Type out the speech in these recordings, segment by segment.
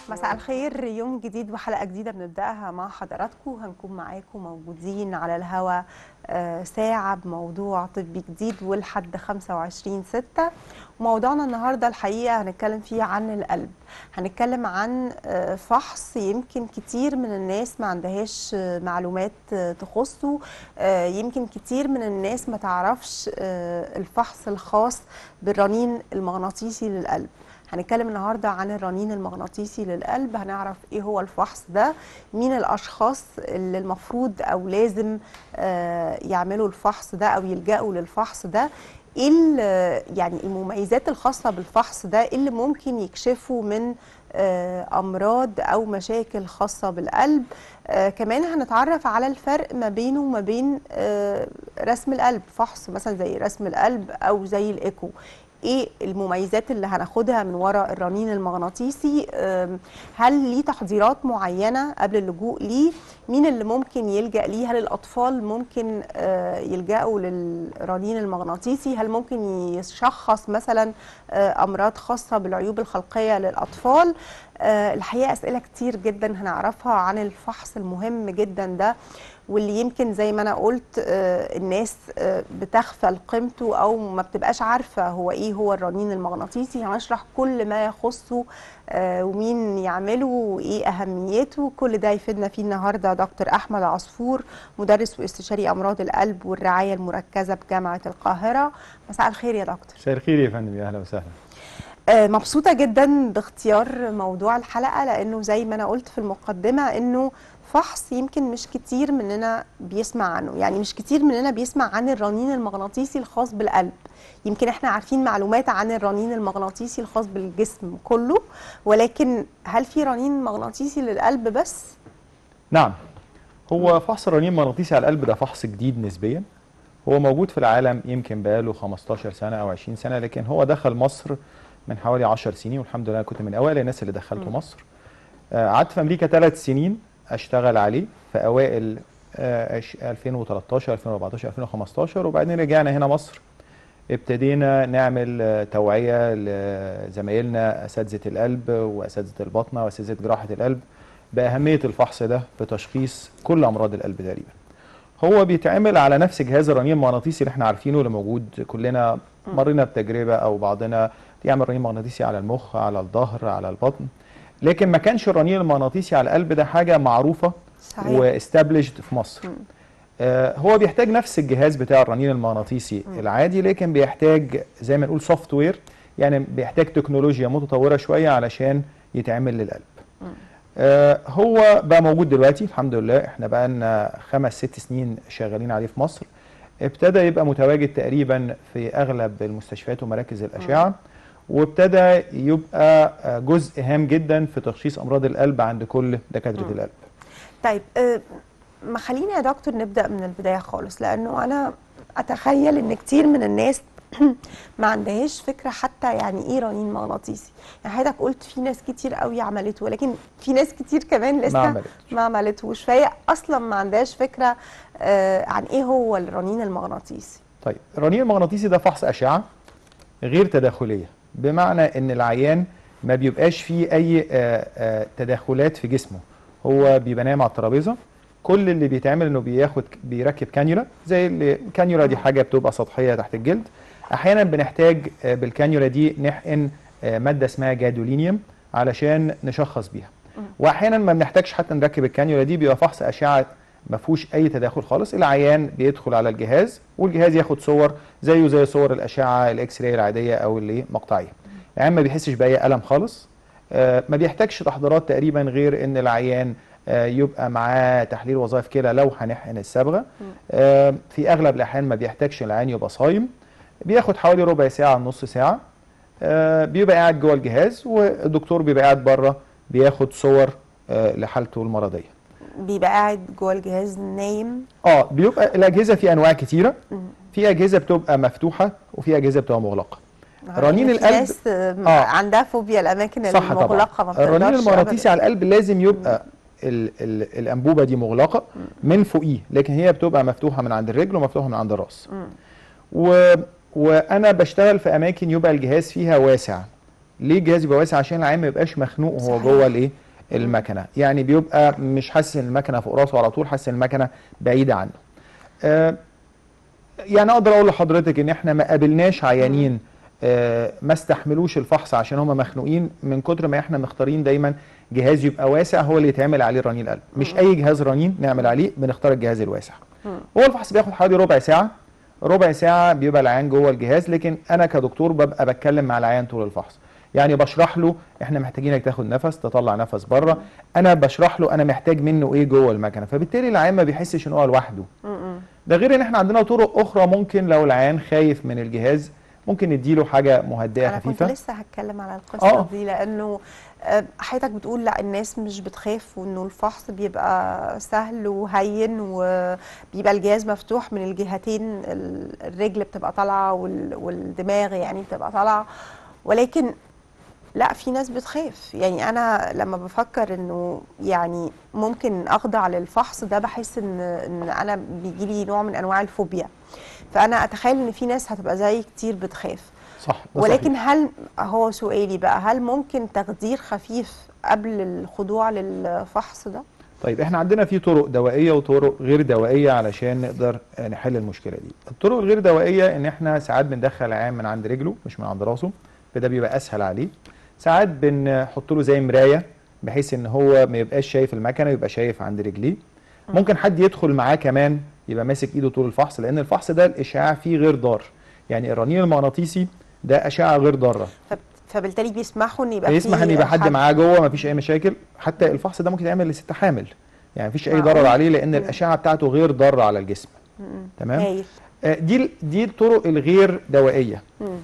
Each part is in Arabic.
مساء الخير، يوم جديد وحلقة جديدة بنبدأها مع حضراتكم. هنكون معاكم موجودين على الهوا ساعة بموضوع طبي جديد ولحد 25/6. وموضوعنا النهاردة الحقيقة هنتكلم فيه عن القلب. هنتكلم عن فحص يمكن كتير من الناس ما عندهاش معلومات تخصه. يمكن كتير من الناس ما تعرفش الفحص الخاص بالرنين المغناطيسي للقلب. هنتكلم النهارده عن الرنين المغناطيسي للقلب، هنعرف ايه هو الفحص ده، مين الاشخاص اللي المفروض او لازم يعملوا الفحص ده او يلجأوا للفحص ده، ايه يعني المميزات الخاصه بالفحص ده، ايه اللي ممكن يكشفوا من امراض او مشاكل خاصه بالقلب. كمان هنتعرف على الفرق ما بينه وما بين رسم القلب، فحص مثلا زي رسم القلب او زي الايكو. ايه المميزات اللي هناخدها من وراء الرنين المغناطيسي؟ هل ليه تحضيرات معينه قبل اللجوء ليه؟ مين اللي ممكن يلجأ ليه؟ هل الاطفال ممكن يلجأوا للرنين المغناطيسي؟ هل ممكن يشخص مثلا امراض خاصه بالعيوب الخلقيه للاطفال؟ الحقيقه اسئله كتير جدا هنعرفها عن الفحص المهم جدا ده، واللي يمكن زي ما انا قلت الناس بتغفل قيمته او ما بتبقاش عارفه هو ايه هو الرنين المغناطيسي. هنشرح كل ما يخصه ومين يعمله وايه اهميته. كل ده يفيدنا فيه النهارده دكتور احمد عصفور، مدرس واستشاري امراض القلب والرعايه المركزه بجامعه القاهره. مساء الخير يا دكتور. مساء الخير يا فندم، يا اهلا وسهلا. مبسوطه جدا باختيار موضوع الحلقه، لانه زي ما انا قلت في المقدمه انه فحص يمكن مش كتير مننا بيسمع عنه، يعني مش كتير مننا بيسمع عن الرنين المغناطيسي الخاص بالقلب. يمكن احنا عارفين معلومات عن الرنين المغناطيسي الخاص بالجسم كله، ولكن هل في رنين مغناطيسي للقلب بس؟ نعم، هو فحص الرنين المغناطيسي على القلب ده فحص جديد نسبيا. هو موجود في العالم يمكن بقاله 15 سنة أو 20 سنة، لكن هو دخل مصر من حوالي 10 سنين، والحمد لله كنت من أوائل الناس اللي دخلته مصر. قعدت في أمريكا 3 سنين أشتغل عليه في أوائل 2013 2014 2015، وبعدين رجعنا هنا مصر. ابتدينا نعمل توعية لزمايلنا أساتذة القلب وأساتذة الباطنة وأساتذة جراحة القلب بأهمية الفحص ده في تشخيص كل أمراض القلب تقريبا. هو بيتعمل على نفس جهاز الرنين المغناطيسي اللي احنا عارفينه اللي موجود، كلنا مرينا بتجربة أو بعضنا يعمل رنين مغناطيسي على المخ، على الظهر، على البطن، لكن ما كانش الرنين المغناطيسي على القلب ده حاجة معروفة واستابليشد في مصر. هو بيحتاج نفس الجهاز بتاع الرنين المغناطيسي العادي، لكن بيحتاج زي ما نقول سوفت وير، يعني بيحتاج تكنولوجيا متطورة شوية علشان يتعمل للقلب. هو بقى موجود دلوقتي الحمد لله، احنا بقى لنا 5-6 سنين شغالين عليه في مصر. ابتدى يبقى متواجد تقريبا في اغلب المستشفيات ومراكز الاشعه، وابتدى يبقى جزء هام جدا في تشخيص امراض القلب عند كل دكاتره القلب. طيب ما خلينا يا دكتور نبدا من البدايه خالص، لانه انا اتخيل ان كتير من الناس ما عندهاش فكره حتى يعني ايه رنين مغناطيسي. يعني حضرتك قلت في ناس كتير قوي عملته، ولكن في ناس كتير كمان لسه ما عملتوش، فهي اصلا ما عندهاش فكره عن ايه هو الرنين المغناطيسي. طيب، الرنين المغناطيسي ده فحص اشعه غير تداخليه، بمعنى ان العيان ما بيبقاش فيه اي تداخلات في جسمه. هو بيبقى نايم على الترابيزه، كل اللي بيتعمل انه بيركب كانيولا. زي الكانيولا دي حاجه بتبقى سطحيه تحت الجلد. احيانا بنحتاج بالكانيولا دي نحقن ماده اسمها جادولينيوم علشان نشخص بيها، واحيانا ما بنحتاجش حتى نركب الكانيولا دي. بيبقى فحص اشعه ما فيهوش اي تداخل خالص. العيان بيدخل على الجهاز والجهاز ياخد صور زيه زي صور الاشعه الاكس راي العاديه او اللي مقطعيه. العيان ما بيحسش باي الم خالص، ما بيحتاجش تحضيرات تقريبا غير ان العيان يبقى معاه تحليل وظائف كلى لو هنحقن الصبغه. في اغلب الاحيان ما بيحتاجش العيان يبقى صايم. بياخد حوالي ربع ساعه نص ساعه. بيبقى قاعد جوه الجهاز، والدكتور بيبقى قاعد بره بياخد صور لحالته المرضيه. بيبقى قاعد جوه الجهاز نايم؟ بيبقى الاجهزه في انواع كتيره. في اجهزه بتبقى مفتوحه وفي اجهزه بتبقى مغلقه. رنين القلب ناس عندها فوبيا الاماكن المغلقه، ما بتقدرش. الرنين المغناطيسي على القلب لازم يبقى الانبوبه دي مغلقه من فوقيه، لكن هي بتبقى مفتوحه من عند الرجل ومفتوحه من عند الراس. وانا بشتغل في اماكن يبقى الجهاز فيها واسع، ليه الجهاز يبقى واسع؟ عشان العيان ما يبقاش مخنوق وهو صحيح. جوه الايه المكنه، يعني بيبقى مش حاسس ان المكنه فوق راسه على طول، حاسس ان المكنه بعيده عنه. يعني اقدر اقول لحضرتك ان احنا ما قابلناش عيانين ما استحملوش الفحص عشان هم مخنوقين، من كتر ما احنا مختارين دايما جهاز يبقى واسع هو اللي يتعمل عليه رنين القلب. مش اي جهاز رنين نعمل عليه، بنختار الجهاز الواسع. هو الفحص بياخد حوالي ربع ساعه، ربع ساعه بيبقى العيان جوه الجهاز، لكن انا كدكتور ببقى بتكلم مع العيان طول الفحص. يعني بشرح له احنا محتاجينك تاخد نفس، تطلع نفس بره، انا بشرح له انا محتاج منه ايه جوه المكنه، فبالتالي العيان ما بيحسش ان هو لوحده. ده غير ان احنا عندنا طرق اخرى، ممكن لو العيان خايف من الجهاز ممكن نديله حاجه مهدئه خفيفه. انا كنت لسه هتكلم على القصه دي، لانه حضرتك بتقول لا الناس مش بتخاف، وانه الفحص بيبقى سهل وهين، وبيبقى الجهاز مفتوح من الجهتين، الرجل بتبقى طالعه والدماغ يعني بتبقى طالعه، ولكن لا في ناس بتخاف. يعني انا لما بفكر انه يعني ممكن اخضع للفحص ده، بحس ان انا بيجي لي نوع من انواع الفوبيا، فانا اتخيل ان في ناس هتبقى زي كتير بتخاف. صح، ولكن صحيح. هل هو سؤالي بقى، هل ممكن تخدير خفيف قبل الخضوع للفحص ده؟ طيب احنا عندنا في طرق دوائيه وطرق غير دوائيه علشان نقدر نحل المشكله دي. الطرق الغير دوائيه ان احنا ساعات بندخل العيان من عند رجله مش من عند راسه، فده بيبقى اسهل عليه. ساعات بنحط له زي مرايه بحيث ان هو ما يبقاش شايف المكنه، يبقى شايف عند رجليه. ممكن حد يدخل معاه كمان يبقى ماسك ايده طول الفحص، لان الفحص ده الاشعاع فيه غير ضار، يعني الرنين المغناطيسي ده اشعه غير ضاره، فبالتالي بيسمحوا ان يبقى بيسمح ان يبقى حد معاه جوه مفيش اي مشاكل. حتى الفحص ده ممكن يتعمل لست حامل، يعني مفيش اي ضرر عليه، لان الاشعه بتاعته غير ضاره على الجسم. تمام. دي الطرق الغير دوائيه.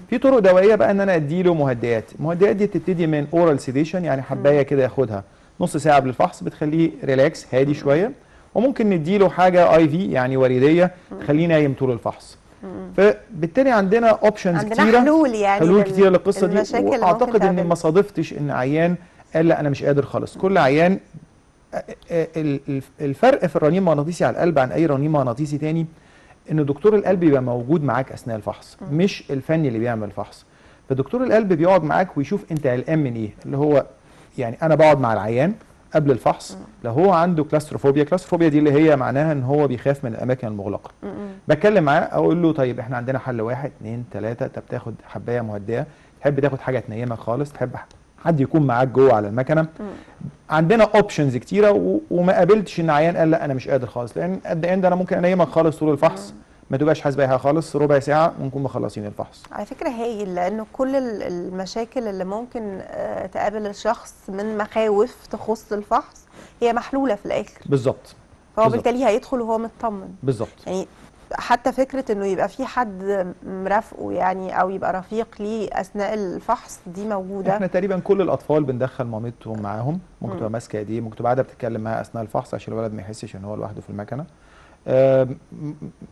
في طرق دوائيه بقى ان انا اديله مهدئات. المهدئات دي تبتدي من اورال سيديشن، يعني حبايه كده ياخدها نص ساعه قبل الفحص بتخليه ريلاكس هادي شويه، وممكن نديله حاجه اي في يعني وريديه تخليه نايم طول الفحص. فبالتالي عندنا اوبشنز كتيره، حلول يعني حلول كتيره للقصه دي. واعتقد ان ما صادفتش ان عيان قال لا انا مش قادر خالص. كل عيان الفرق في الرنين المغناطيسي على القلب عن اي رنين مغناطيسي تاني ان دكتور القلب يبقى موجود معاك اثناء الفحص، مش الفني اللي بيعمل الفحص. فدكتور القلب بيقعد معاك ويشوف انت قلقان من ايه، اللي هو يعني انا بقعد مع العيان قبل الفحص لو هو عنده كلاستروفوبيا. كلاستروفوبيا دي اللي هي معناها ان هو بيخاف من الاماكن المغلقه. بتكلم معاه اقول له طيب احنا عندنا حل 1 2 3، انت بتاخد حبايه مهدئه، تحب تاخد حاجه تنيمك خالص، تحب حد يكون معاك جوه على المكنه. عندنا اوبشنز كتيره، وما قابلتش ان عيان قال لا انا مش قادر خالص، لان قد اند انا ممكن انيمك خالص طول الفحص ما تبقاش حاسس باي حاجه خالص، ربع ساعه ونكون مخلصين الفحص. على فكره هايل، لانه كل المشاكل اللي ممكن تقابل الشخص من مخاوف تخص الفحص هي محلوله في الاخر. بالظبط. فهو بالتالي هيدخل وهو مطمن. بالظبط. يعني حتى فكره انه يبقى في حد مرافقه يعني، او يبقى رفيق ليه اثناء الفحص، دي موجوده. احنا تقريبا كل الاطفال بندخل مامتهم معاهم، ممكن تبقى ماسكه ايديه، ممكن تبقى قاعده بتتكلم معاه اثناء الفحص عشان الولد ما يحسش ان هو لوحده في المكنه.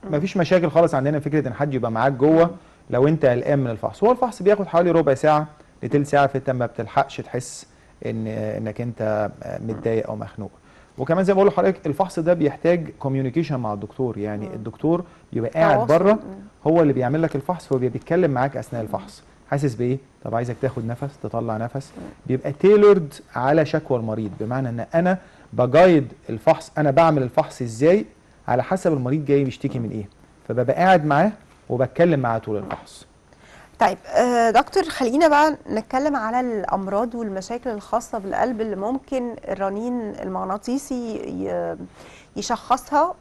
مفيش مشاكل خالص عندنا فكره ان حد يبقى معاك جوه لو انت قلقان من الفحص. هو الفحص بياخد حوالي ربع ساعه لتلت ساعه، فانت ما بتلحقش تحس انك انت متضايق او مخنوق. وكمان زي ما بقول لحضرتك الفحص ده بيحتاج كوميونيكيشن مع الدكتور، يعني الدكتور بيبقى قاعد بره هو اللي بيعمل لك الفحص، هو بيتكلم معاك اثناء الفحص، حاسس بايه؟ طب عايزك تاخد نفس، تطلع نفس. بيبقى تيلورد على شكوى المريض، بمعنى ان انا بجايد الفحص، انا بعمل الفحص ازاي على حسب المريض جاي بيشتكي من ايه، فببقى قاعد معاه وبتكلم معاه طول الفحص. طيب دكتور، خلينا بقى نتكلم على الامراض والمشاكل الخاصه بالقلب اللي ممكن الرنين المغناطيسي يشخصها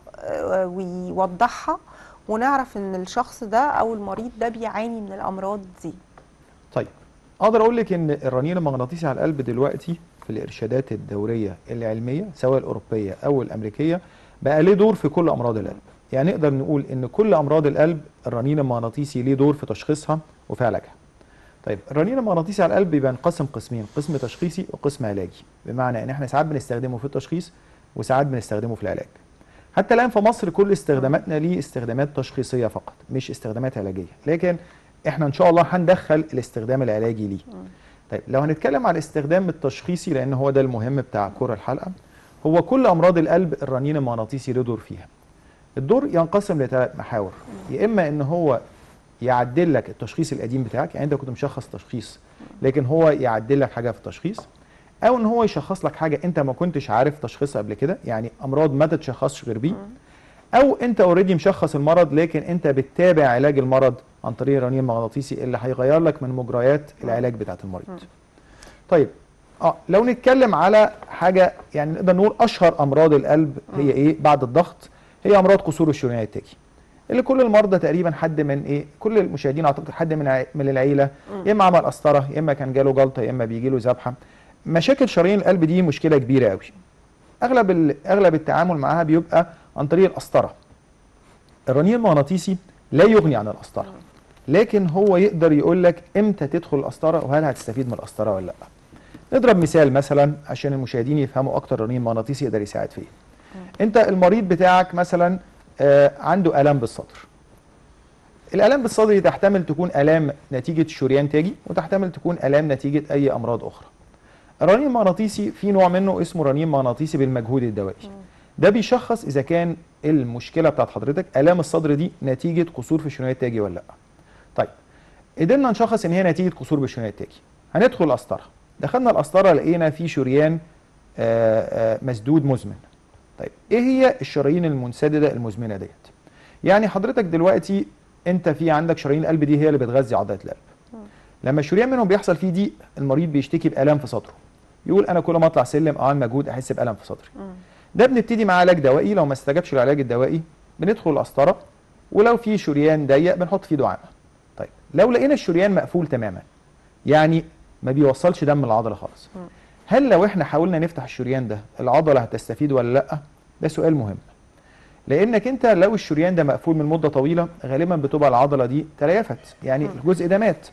ويوضحها، ونعرف ان الشخص ده او المريض ده بيعاني من الامراض دي. طيب اقدر اقول لك ان الرنين المغناطيسي على القلب دلوقتي في الارشادات الدوريه العلميه سواء الاوروبيه او الامريكيه بقى له دور في كل امراض القلب. يعني نقدر نقول ان كل امراض القلب الرنين المغناطيسي ليه دور في تشخيصها وفي علاجها. طيب الرنين المغناطيسي على القلب بينقسم قسمين، قسم تشخيصي وقسم علاجي، بمعنى ان احنا ساعات بنستخدمه في التشخيص وساعات بنستخدمه في العلاج. حتى الان في مصر كل استخداماتنا ليه استخدامات تشخيصيه فقط مش استخدامات علاجيه، لكن احنا ان شاء الله هندخل الاستخدام العلاجي ليه. طيب لو هنتكلم على الاستخدام التشخيصي لان هو ده المهم بتاع كور الحلقه، هو كل امراض القلب الرنين المغناطيسي له دور فيها. الدور ينقسم لثلاث محاور، يا اما ان هو يعدل لك التشخيص القديم بتاعك، يعني انت كنت مشخص تشخيص لكن هو يعدل لك حاجه في التشخيص، او ان هو يشخص لك حاجه انت ما كنتش عارف تشخيصها قبل كده، يعني امراض ما تتشخصش غير بيه، او انت اوريدي مشخص المرض لكن انت بتتابع علاج المرض عن طريق الرنين المغناطيسي اللي هيغير لك من مجريات العلاج بتاعه المريض. طيب لو نتكلم على حاجه يعني نقدر نقول اشهر امراض القلب هي ايه بعد الضغط، هي امراض قصور الشريان التاجي اللي كل المرضى تقريبا حد من كل المشاهدين اعتقد حد من العيله يا اما عمل قسطره، يا اما كان جاله جلطه، يا اما بيجي له ذبحه. مشاكل شرايين القلب دي مشكله كبيره قوي. اغلب التعامل معاها بيبقى عن طريق القسطره. الرنين المغناطيسي لا يغني عن القسطره، لكن هو يقدر يقول لك امتى تدخل القسطره وهل هتستفيد من القسطره ولا لا. نضرب مثال مثلا عشان المشاهدين يفهموا اكتر الرنين المغناطيسي يقدر يساعد فيه. انت المريض بتاعك مثلا عنده الام بالصدر. الالام بالصدر تحتمل تكون الام نتيجه شريان تاجي، وتحتمل تكون الام نتيجه اي امراض اخرى. الرنين المغناطيسي في نوع منه اسمه رنين مغناطيسي بالمجهود الدوائي. ده بيشخص اذا كان المشكله بتاعت حضرتك الام الصدر دي نتيجه قصور في الشريان التاجي ولا لا. طيب قدرنا نشخص ان هي نتيجه قصور بالشريان التاجي، هندخل القسطره. دخلنا القسطره لقينا في شريان مسدود مزمن. طيب ايه هي الشرايين المنسدده المزمنه ديت؟ يعني حضرتك دلوقتي انت في عندك شرايين القلب دي هي اللي بتغذي عضله القلب. لما الشريان منهم بيحصل فيه ضيق المريض بيشتكي بالام في صدره، يقول انا كل ما اطلع سلم او اعمل مجهود احس بالم في صدري. ده بنبتدي مع علاج دوائي، لو ما استجابش العلاج الدوائي بندخل القسطره، ولو في شريان ضيق بنحط فيه دعامه. طيب لو لقينا الشريان مقفول تماما يعني ما بيوصلش دم للعضله خالص، هل لو احنا حاولنا نفتح الشريان ده العضله هتستفيد ولا لا؟ ده سؤال مهم. لانك انت لو الشريان ده مقفول من مده طويله غالبا بتبقى العضله دي تليفت، يعني الجزء ده مات.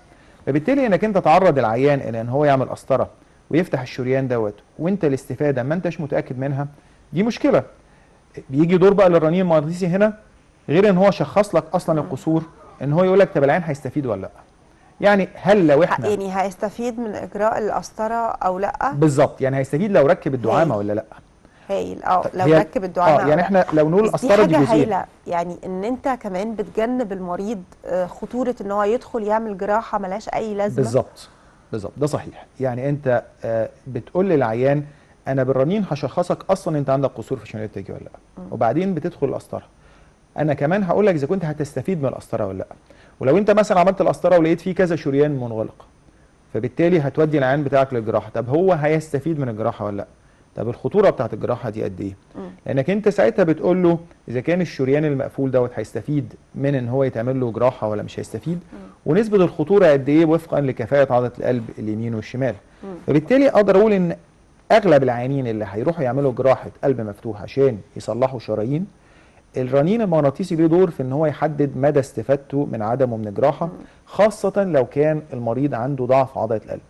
فبالتالي انك انت تعرض العيان الى ان هو يعمل قسطره ويفتح الشريان دوت وانت الاستفاده ما انتش متاكد منها، دي مشكله. بيجي دور بقى للرنين المغناطيسي هنا، غير ان هو شخص لك اصلا القصور، ان هو يقول لك طب العيان هيستفيد ولا لا. يعني هل لو احنا يعني هيستفيد من اجراء القسطره او لا؟ بالظبط، يعني هيستفيد لو ركب الدعامه ولا لا. هايل. لو ركب الدعامه يعني احنا لو نقول القسطره دي حاجه جزئين، هايله، يعني ان انت كمان بتجنب المريض خطوره ان هو يدخل يعمل جراحه ملهاش اي لازمه. بالظبط ده صحيح. يعني انت بتقول للعيان انا بالرنين هشخصك اصلا انت عندك قصور في الشريان التاجي ولا لا، وبعدين بتدخل القسطره. انا كمان هقول لك اذا كنت هتستفيد من القسطره ولا لا. ولو انت مثلا عملت القسطره ولقيت فيه كذا شريان منغلق، فبالتالي هتودي العيان بتاعك للجراحه. طب هو هيستفيد من الجراحه ولا لا؟ طب الخطوره بتاعت الجراحه دي قد ايه؟ لانك انت ساعتها بتقول له اذا كان الشريان المقفول دوت هيستفيد من ان هو يتعمل له جراحه ولا مش هيستفيد، ونسبه الخطوره قد ايه وفقا لكفاءه عضله القلب اليمين والشمال. فبالتالي اقدر اقول ان اغلب العيانين اللي هيروحوا يعملوا جراحه قلب مفتوح عشان يصلحوا شرايين، الرنين المغناطيسي له دور في ان هو يحدد مدى استفادته من عدمه من الجراحه، خاصه لو كان المريض عنده ضعف عضله القلب.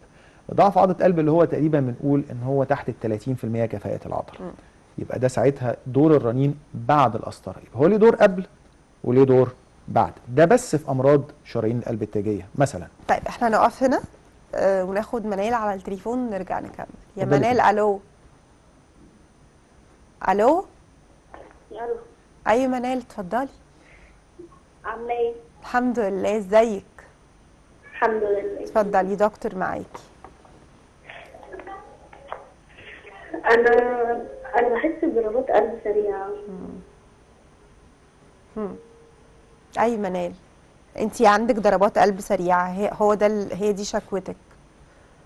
ضعف عضله القلب اللي هو تقريبا بنقول ان هو تحت ال 30% كفاءه العضله. يبقى ده ساعتها دور الرنين بعد القسطره، يبقى هو ليه دور قبل وليه دور بعد. ده بس في امراض شرايين القلب التاجيه مثلا. طيب احنا نقف هنا وناخد منال على التليفون ونرجع نكمل. يا منال. الو. الو. الو. ايوه منال اتفضلي. عامله ايه؟ الحمد لله. ازيك؟ الحمد لله. اتفضلي دكتور معاكي. انا بحس بضربات قلب سريعه. اي منال، انتي عندك ضربات قلب سريعه، هي دي شكوتك؟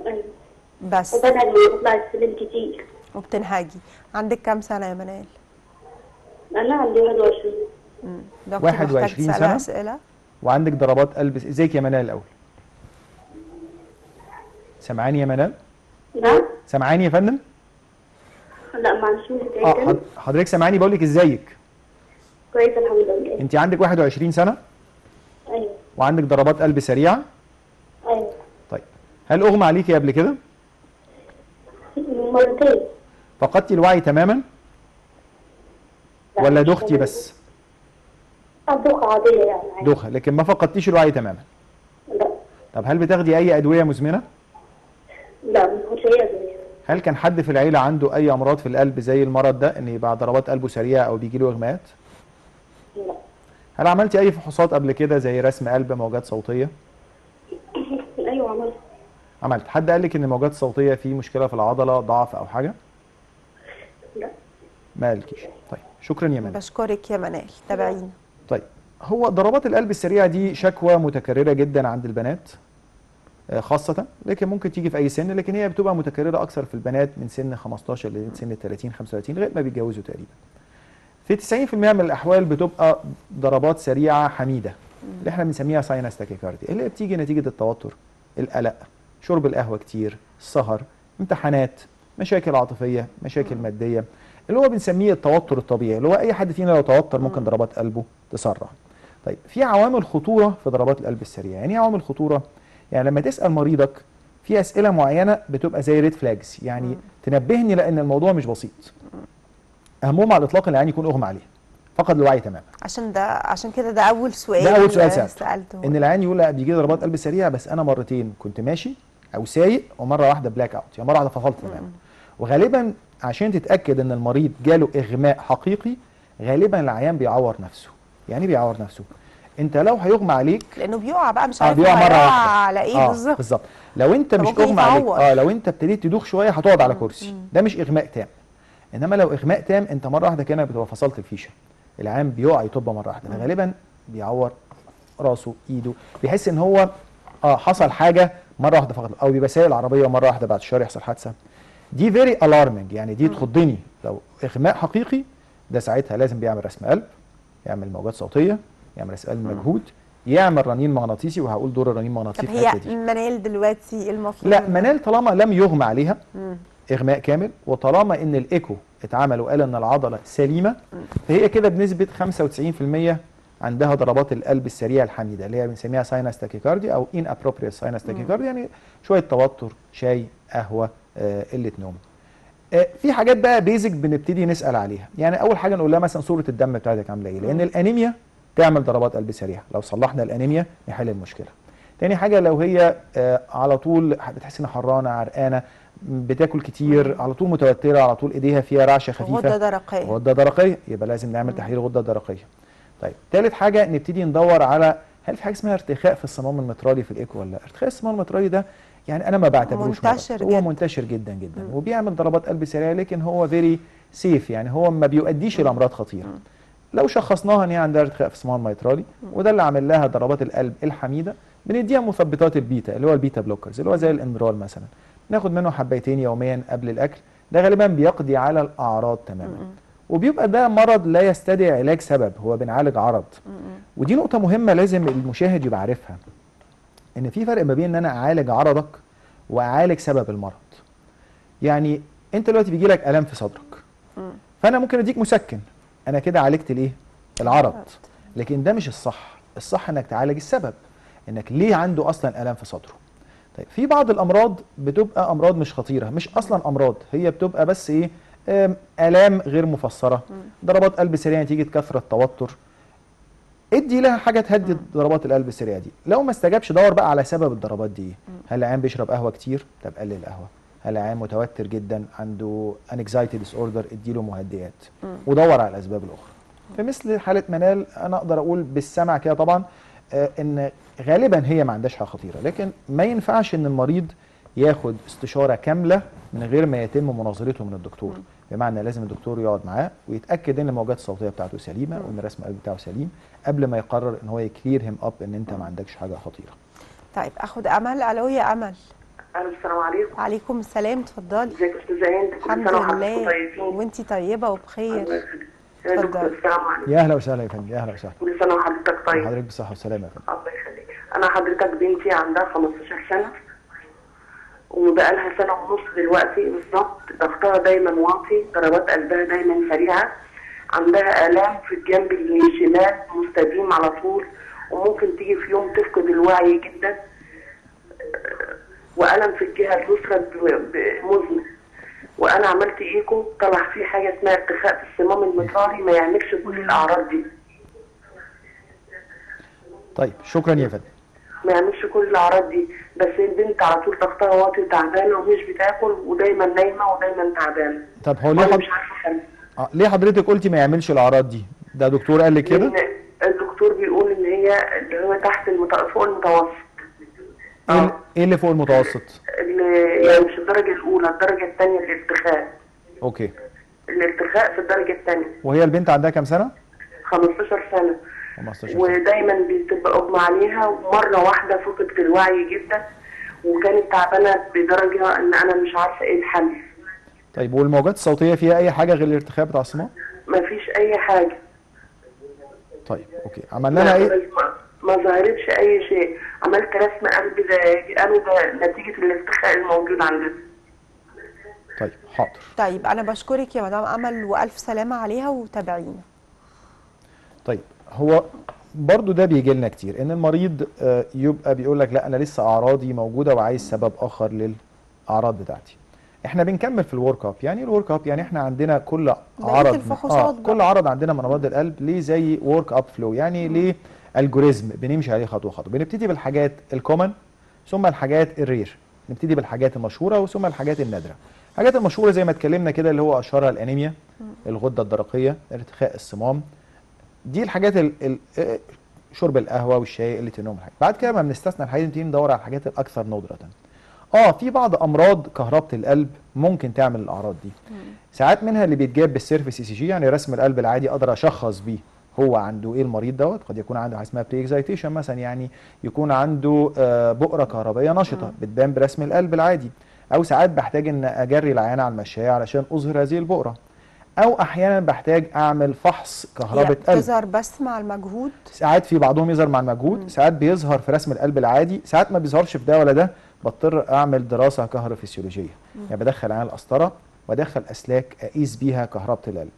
ايوه. بس وبنهج بطلع السلم كتير. وبتنهجي. عندك كام سنه يا منال؟ انا عندي 21. دكتور 21 سنه اسئله. وعندك ضربات قلب. ازيك يا منال الاول؟ سامعاني يا منال؟ نعم. سامعاني يا فندم؟ لا معلش ممكن حضرتك سامعاني؟ بقول لك ازيك؟ كويس الحمد لله. انت عندك 21 سنه؟ ايوه. وعندك ضربات قلب سريعه؟ ايوه. طيب هل اغمى عليكي قبل كده؟ مرتين. فقدتي الوعي تماما؟ ولا دختي بس؟ دوخه عاديه يعني. دوخه لكن ما فقدتيش الوعي تماما؟ لا. طب هل بتاخدي اي ادويه مزمنه؟ لا ما باخدش اي ادويه. هل كان حد في العيله عنده اي امراض في القلب زي المرض ده ان يبقى ضربات قلبه سريعه او بيجي له اغماءات؟ لا. هل عملتي اي فحوصات قبل كده زي رسم قلب، موجات صوتيه؟ ايوه عملت. عملت. حد قال لك ان الموجات الصوتيه في مشكله في العضله، ضعف او حاجه؟ لا. ما قالكيش. طيب شكرا يا منال. بشكرك يا منال، تابعينا. طيب هو ضربات القلب السريعه دي شكوى متكرره جدا عند البنات خاصه، لكن ممكن تيجي في اي سن، لكن هي بتبقى متكرره اكثر في البنات من سن 15 لسن 30 35 لغايه ما بيتجوزوا تقريبا. في 90% من الاحوال بتبقى ضربات سريعه حميده اللي احنا بنسميها ساينس تاكيكارديا، اللي بتيجي نتيجه التوتر، القلق، شرب القهوه كتير، السهر، امتحانات، مشاكل عاطفيه، مشاكل ماديه، اللي هو بنسميه التوتر الطبيعي، اللي هو اي حد فينا لو توتر ممكن ضربات قلبه تسرع. طيب في عوامل خطوره في ضربات القلب السريعه. يعني ايه عوامل خطوره؟ يعني لما تسال مريضك في اسئله معينه بتبقى زي ريد فلاجز، يعني تنبهني لان الموضوع مش بسيط. اهمهم على الاطلاق ان العيان يكون اغمى عليه، فقد الوعي تماما. عشان كده ده اول سؤال. ده اول سؤال سالته، ان العيان يقول لا بيجي لي ضربات قلب سريعه بس انا مرتين كنت ماشي او سايق ومره واحده بلاك اوت، يعني مره واحده فصلت تماما. وغالبا عشان تتاكد ان المريض جاله اغماء حقيقي غالبا العيان بيعور نفسه. يعني بيعور نفسه؟ انت لو هيغمى عليك لانه بيقع بقى مش عارف بيقع مره واحده على ايه بالظبط. بالظبط. لو انت مش اغمى عليك لو انت ابتديت تدوخ شويه هتقعد على كرسي، ده مش اغماء تام. انما لو اغماء تام انت مره واحده كده بتبقى فصلت الفيشه، العيان بيقع يطب مره واحده، فغالبا بيعور راسه ايده، بيحس ان هو حصل حاجه مره واحده فقط، او بيبقى سايق العربيه مره واحده بعد الشر يحصل حادثه. دي فيري الارمنج، يعني دي تخضني. لو اغماء حقيقي ده ساعتها لازم بيعمل رسم قلب، يعمل موجات صوتيه، يعمل رسم قلب مجهود، يعمل رنين مغناطيسي، وهقول دور الرنين المغناطيسي في الحته دي. طب هي منال دلوقتي المفروض؟ لا منال طالما لم يغمى عليها اغماء كامل، وطالما ان الايكو اتعمل وقال ان العضله سليمه، فهي كده بنسبه 95% عندها ضربات القلب السريعه الحميده اللي هي بنسميها ساينس تاكيكارديا او ان ابروبريت ساينس تاكيكارديا، يعني شويه توتر، شاي، قهوه، قله نوم. في حاجات بقى بيزك بنبتدي نسال عليها. يعني اول حاجه نقول لها مثلا صوره الدم بتاعتك عامله ايه، لان الانيميا تعمل ضربات قلب سريعه، لو صلحنا الانيميا نحل المشكله. تاني حاجه لو هي على طول بتحس انها حرانه، عرقانه، بتاكل كتير، على طول متوتره، على طول ايديها فيها رعشه خفيفه، غده درقيه، يبقى لازم نعمل تحليل غده درقيه. طيب ثالث حاجه نبتدي ندور على هل في حاجه اسمها ارتخاء في الصمام المترالي في الايكو ولا لا. ارتخاء الصمام المترالي ده يعني انا ما بعتبروش منتشر هو منتشر جدا جدا وبيعمل ضربات قلب سريعه، لكن هو فيري سيف، يعني هو ما بيؤديش الى امراض خطيره. لو شخصناها ان هي عندها ارتخاء في الصمام الميترالي وده اللي عامل لها ضربات القلب الحميده، بنديها مثبطات البيتا اللي هو البيتا بلوكرز اللي هو زي الاندرال مثلا، ناخد منه حبيتين يوميا قبل الاكل، ده غالبا بيقضي على الاعراض تماما. وبيبقى ده مرض لا يستدعي علاج سبب، هو بنعالج عرض. ودي نقطه مهمه لازم المشاهد يبقى عارفها، ان في فرق ما بين ان انا اعالج عرضك واعالج سبب المرض. يعني انت دلوقتي بيجي لك الام في صدرك، فانا ممكن اديك مسكن، انا كده عالجت الايه؟ العرض. لكن ده مش الصح. الصح انك تعالج السبب، انك ليه عنده اصلا الام في صدره. طيب في بعض الامراض بتبقى امراض مش خطيره، مش اصلا امراض، هي بتبقى بس ايه؟ الام غير مفسره، ضربات قلب سريعه نتيجه كثره توتر، ادي لها حاجه تهدي ضربات القلب السريعه دي. لو ما استجابش دور بقى على سبب الضربات دي. هل العيان بيشرب قهوه كتير؟ طب قلل القهوه. هل العيان متوتر جدا عنده انكزايتي ديس اوردر؟ اديله مهدئات ودور على الاسباب الاخرى. في مثل حاله منال انا اقدر اقول بالسمع كده طبعا ان غالبا هي ما عندهاش حاجه خطيره، لكن ما ينفعش ان المريض ياخد استشاره كامله من غير ما يتم مناظرته من الدكتور. بمعنى لازم الدكتور يقعد معاه ويتاكد ان الموجات الصوتيه بتاعته سليمه وان رسم القلب بتاعه سليم قبل ما يقرر ان هو يكلير هيم اب ان انت ما عندكش حاجه خطيره. طيب اخد امل. الو يا امل. السلام عليكم. وعليكم السلام، اتفضلي. ازيك يا استاذه هند؟ الحمد لله وانتي طيبه وبخير. اتفضلي. السلام عليكم. يا اهلا وسهلا يا فندم. يا اهلا وسهلا. كل سنه وحضرتك طيب. حضرتك بالصحه والسلامه يا فندم. الله يخليك. انا حضرتك بنتي عندها 15 سنه وبقى لها سنه ونص دلوقتي بالظبط، ضغطها دايما واطي، ضربات قلبها دايما سريعه، عندها الام في الجنب الشمال مستديم على طول، وممكن تيجي في يوم تفقد الوعي جدا، والم في الجهه اليسرى مزمن. وانا عملت ايكو طلع فيه حاجه اسمها ارتخاء في الصمام المترالي ما يعملش كل الاعراض دي. طيب شكرا يا فندم. ما يعملش كل الاعراض دي، بس البنت على طول ضغطها واطي وتعبانه ومش بتاكل ودايما نايمه ودايما تعبانه. طب هو ليه مش عارفه ليه حضرتك قلتي ما يعملش الاعراض دي؟ ده دكتور قال لك كده؟ الدكتور بيقول ان هي اللي هو تحت فوق المتوسط. ايه اللي فوق المتوسط؟ يعني مش الدرجه الاولى، الدرجه الثانيه الارتخاء. اوكي. الارتخاء في الدرجه الثانيه. وهي البنت عندها كام سنه؟ 15 سنه. 15 سنه. ودايما بتبقى اغمى عليها، ومره واحده فقدت الوعي جدا، وكانت تعبانه بدرجه ان انا مش عارفه ايه الحل. طيب والموجات الصوتيه فيها اي حاجه غير الارتخاء بتاع الصمام؟ مفيش اي حاجه. طيب اوكي، عملنا لها ايه؟ ما ظهرتش اي شيء. عملت رسم قلب، ده قالوا ده نتيجه الارتخاء الموجود عندنا. طيب حاضر. طيب انا بشكرك يا مدام امل، والف سلامه عليها وتابعينا. طيب هو برضو ده بيجي لنا كتير، ان المريض يبقى بيقول لك لا انا لسه اعراضي موجوده وعايز سبب اخر للاعراض بتاعتي. احنا بنكمل في الورك اب. يعني الورك اب يعني احنا عندنا كل عرض كل عرض عندنا من امراض القلب ليه زي ورك اب فلو، يعني ليه الجوريزم بنمشي عليه خطوه خطوه. بنبتدي بالحاجات الكومن ثم الحاجات الرير، نبتدي بالحاجات المشهوره ثم الحاجات النادره. الحاجات المشهوره زي ما اتكلمنا كده اللي هو اشهرها الانيميا، الغده الدرقيه، ارتخاء الصمام، دي الحاجات شرب القهوه والشاي، قله النوم. بعد كده ما بنستثنى الحاجات دي، ندور على الحاجات الاكثر ندره. في بعض امراض كهربه القلب ممكن تعمل الاعراض دي. ساعات منها اللي بيتجاب بالسيرفيس اي سي جي، يعني رسم القلب العادي اقدر اشخص بيه هو عنده ايه المريض دوت. قد يكون عنده حاجه اسمها بري اكزايتيشن مثلا، يعني يكون عنده بؤره كهربائيه نشطه بتبان برسم القلب العادي، او ساعات بحتاج ان اجري العيان على المشايه علشان اظهر هذه البؤره، او احيانا بحتاج اعمل فحص كهرباء قلب. بتظهر بس مع المجهود؟ ساعات في بعضهم يظهر مع المجهود، ساعات بيظهر في رسم القلب العادي، ساعات ما بيظهرش في ده ولا ده، بضطر اعمل دراسه كهروفسيولوجيه. يعني بدخل عيان القسطره وادخل اسلاك اقيس بيها كهربه القلب.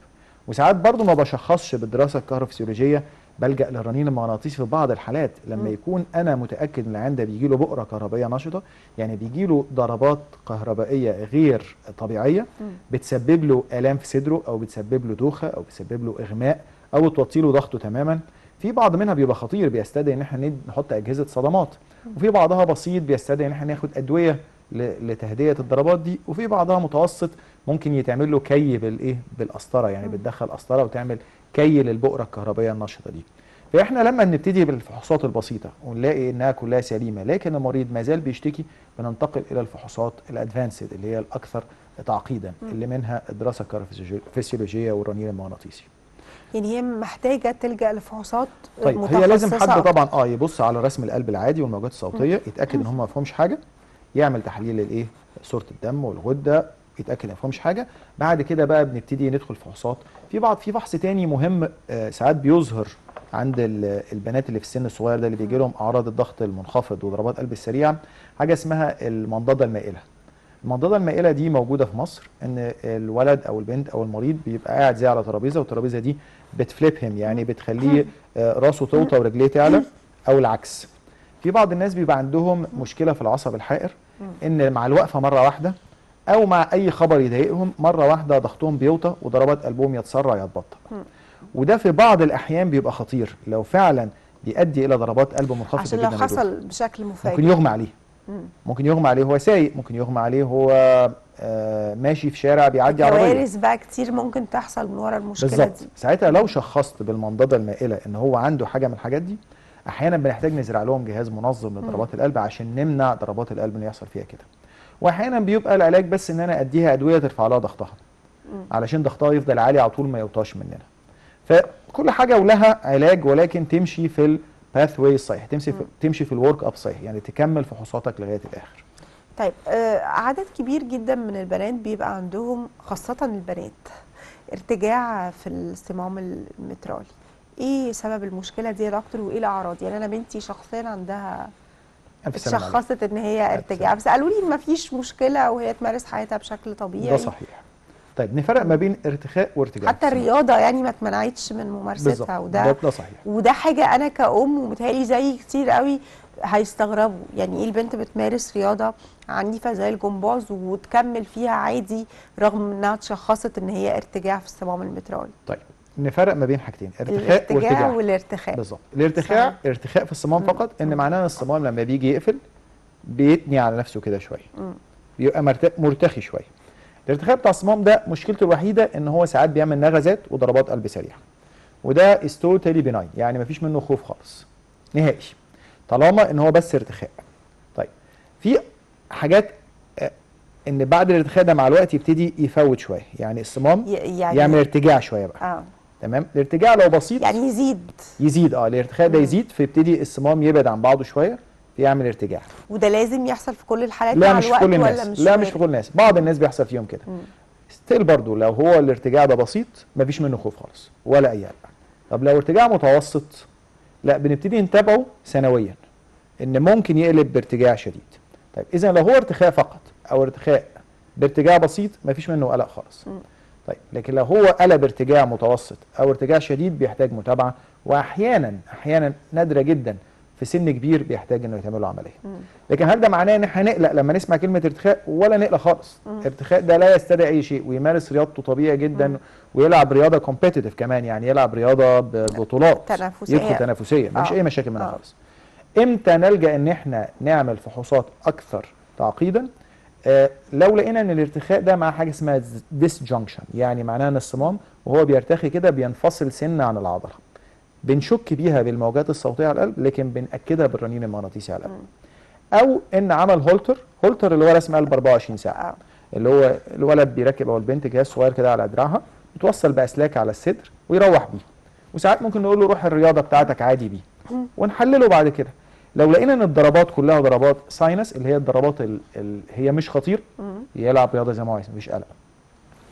وساعات برضو ما بشخصش بالدراسه الكهروفسيولوجيه، بلجأ للرنين المغناطيسي في بعض الحالات لما يكون انا متاكد ان العيان ده بيجي له بؤره كهربائيه نشطه، يعني بيجي له ضربات كهربائيه غير طبيعيه بتسبب له الام في صدره، او بتسبب له دوخه، او بتسبب له اغماء، او توطي له ضغطه تماما. في بعض منها بيبقى خطير بيستدعي ان احنا نحط اجهزه صدمات، وفي بعضها بسيط بيستدعي ان احنا ناخد ادويه لتهدئه الضربات دي، وفي بعضها متوسط ممكن يتعمل له كي بالقسطره، يعني بتدخل قسطره وتعمل كي للبؤره الكهربائيه النشطه دي. فاحنا لما نبتدي بالفحوصات البسيطه ونلاقي انها كلها سليمه لكن المريض ما زال بيشتكي، بننتقل الى الفحوصات الادفانسد اللي هي الاكثر تعقيدا، اللي منها الدراسه الكهروفسيولوجيه والرنين المغناطيسي. يعني هي محتاجه تلجا لفحوصات طيب متخصصه. هي لازم حد طبعا يبص على رسم القلب العادي والموجات الصوتيه، يتاكد ان هم ما فيهمش حاجه، يعمل تحليل الايه صوره الدم والغده، يتاكد ما فيهمش حاجه. بعد كده بقى بنبتدي ندخل فحوصات. في فحص تاني مهم ساعات بيظهر عند البنات اللي في السن الصغير ده اللي بيجي لهم اعراض الضغط المنخفض وضربات قلب السريعه، حاجه اسمها المنضده المائله. المنضده المائله دي موجوده في مصر، ان الولد او البنت او المريض بيبقى قاعد زي على ترابيزه، والترابيزه دي بتفليبهم، يعني بتخليه راسه توطى ورجليه تعلى، او العكس. في بعض الناس بيبقى عندهم مشكله في العصب الحائر، ان مع الوقفه مره واحده او مع اي خبر يضايقهم مره واحده ضغطهم بيوطى وضربات قلبهم يتسرع يتبطأ. وده في بعض الاحيان بيبقى خطير لو فعلا بيؤدي الى ضربات قلب منخفضه عشان جدا. لو حصل بشكل مفاجئ ممكن يغمى عليه، ممكن يغمى عليه وهو سايق، ممكن يغمى عليه وهو ماشي في شارع بيعدي عربيه. كوارث بقى كتير ممكن تحصل من ورا المشكله بالزبط. دي. ساعتها لو شخصت بالمنضده المائله ان هو عنده حاجه من الحاجات دي، احيانا بنحتاج نزرع لهم جهاز منظم لضربات القلب عشان نمنع ضربات القلب ان يحصل فيها كده. واحيانا بيبقى العلاج بس ان انا اديها ادويه ترفع لها ضغطها علشان ضغطها يفضل عالي على طول ما يوطاش مننا. فكل حاجه ولها علاج، ولكن تمشي في الباث واي الصحيح، تمشي في الورك اب صحيح، يعني تكمل فحوصاتك لغايه الاخر. طيب عدد كبير جدا من البنات بيبقى عندهم، خاصه البنات، ارتجاع في الصمام المترالي. ايه سبب المشكله دي يا دكتور وايه الاعراض؟ يعني انا بنتي شخصيا عندها اتشخصت ان هي ارتجاع، بس قالوا لي ما فيش مشكله وهي تمارس حياتها بشكل طبيعي. ده صحيح. طيب نفرق ما بين ارتخاء وارتجاع. حتى الرياضه يعني ما اتمنعتش من ممارستها، ده صحيح. وده حاجه انا كأم ومتهيألي زي كتير قوي هيستغربوا، يعني ايه البنت بتمارس رياضه عنيفه زي الجمباز وتكمل فيها عادي رغم انها اتشخصت ان هي ارتجاع في الصمام المترالي. طيب نفرق ما بين حاجتين، ارتخاء وارتجاع. والارتخاء بالظبط. الارتخاء ارتخاء في الصمام فقط، ان معناه ان الصمام لما بيجي يقفل بيتني على نفسه كده شويه، بيبقى مرتخي شويه. الارتخاء بتاع الصمام ده مشكلته الوحيده ان هو ساعات بيعمل نغزات وضربات قلب سريعه، وده از توتالي بناين، يعني مفيش منه خوف خالص نهائي طالما ان هو بس ارتخاء. طيب في حاجات ان بعد الارتخاء ده مع الوقت يبتدي يفوت شويه، يعني الصمام يعني يعمل ارتجاع شويه بقى. تمام. الارتجاع لو بسيط يعني يزيد الارتخاء ده يزيد، فيبتدي الصمام يبعد عن بعضه شويه فيعمل ارتجاع. وده لازم يحصل في كل الحالات لا مع مش في الوقت كل الناس، ولا مش لا مش في كل الناس، بعض الناس بيحصل فيهم كده. ستيل برضو لو هو الارتجاع ده بسيط مفيش منه خوف خالص ولا اي قلق. طب لو ارتجاع متوسط، لا بنبتدي نتابعه سنويا ان ممكن يقلب بارتجاع شديد. طيب اذا لو هو ارتخاء فقط او ارتخاء بارتجاع بسيط مفيش منه قلق خالص. طيب لكن لو هو قلب ارتجاع متوسط او ارتجاع شديد بيحتاج متابعه، واحيانا نادره جدا في سن كبير بيحتاج انه يتعمل له عمليه. لكن هل ده معناه ان احنا نقلق لما نسمع كلمه ارتخاء؟ ولا نقلق خالص. الارتخاء ده لا يستدعي اي شيء، ويمارس رياضته طبيعي جدا، ويلعب رياضه كومبيتيتيف كمان، يعني يلعب رياضه ببطولات يدخل تنافسيه، مفيش اي مشاكل منها خالص. امتى نلجا ان احنا نعمل فحوصات اكثر تعقيدا؟ لو لقينا ان الارتخاء ده مع حاجه اسمها ديسجنكشن، يعني معناها ان الصمام وهو بيرتخي كده بينفصل سنه عن العضله. بنشك بيها بالموجات الصوتيه على القلب، لكن بنأكدها بالرنين المغناطيسي على القلب. او ان عمل هولتر اللي هو رسم قلب 24 ساعه، اللي هو الولد بيركب او البنت جهاز صغير كده على دراعها، يتوصل باسلاك على الصدر ويروح بيه. وساعات ممكن نقول له روح الرياضه بتاعتك عادي بيه، ونحلله بعد كده. لو لقينا ان الضربات كلها ضربات ساينس، اللي هي الضربات هي مش خطير، يلعب رياضه زي ما هو عايز، مفيش قلق.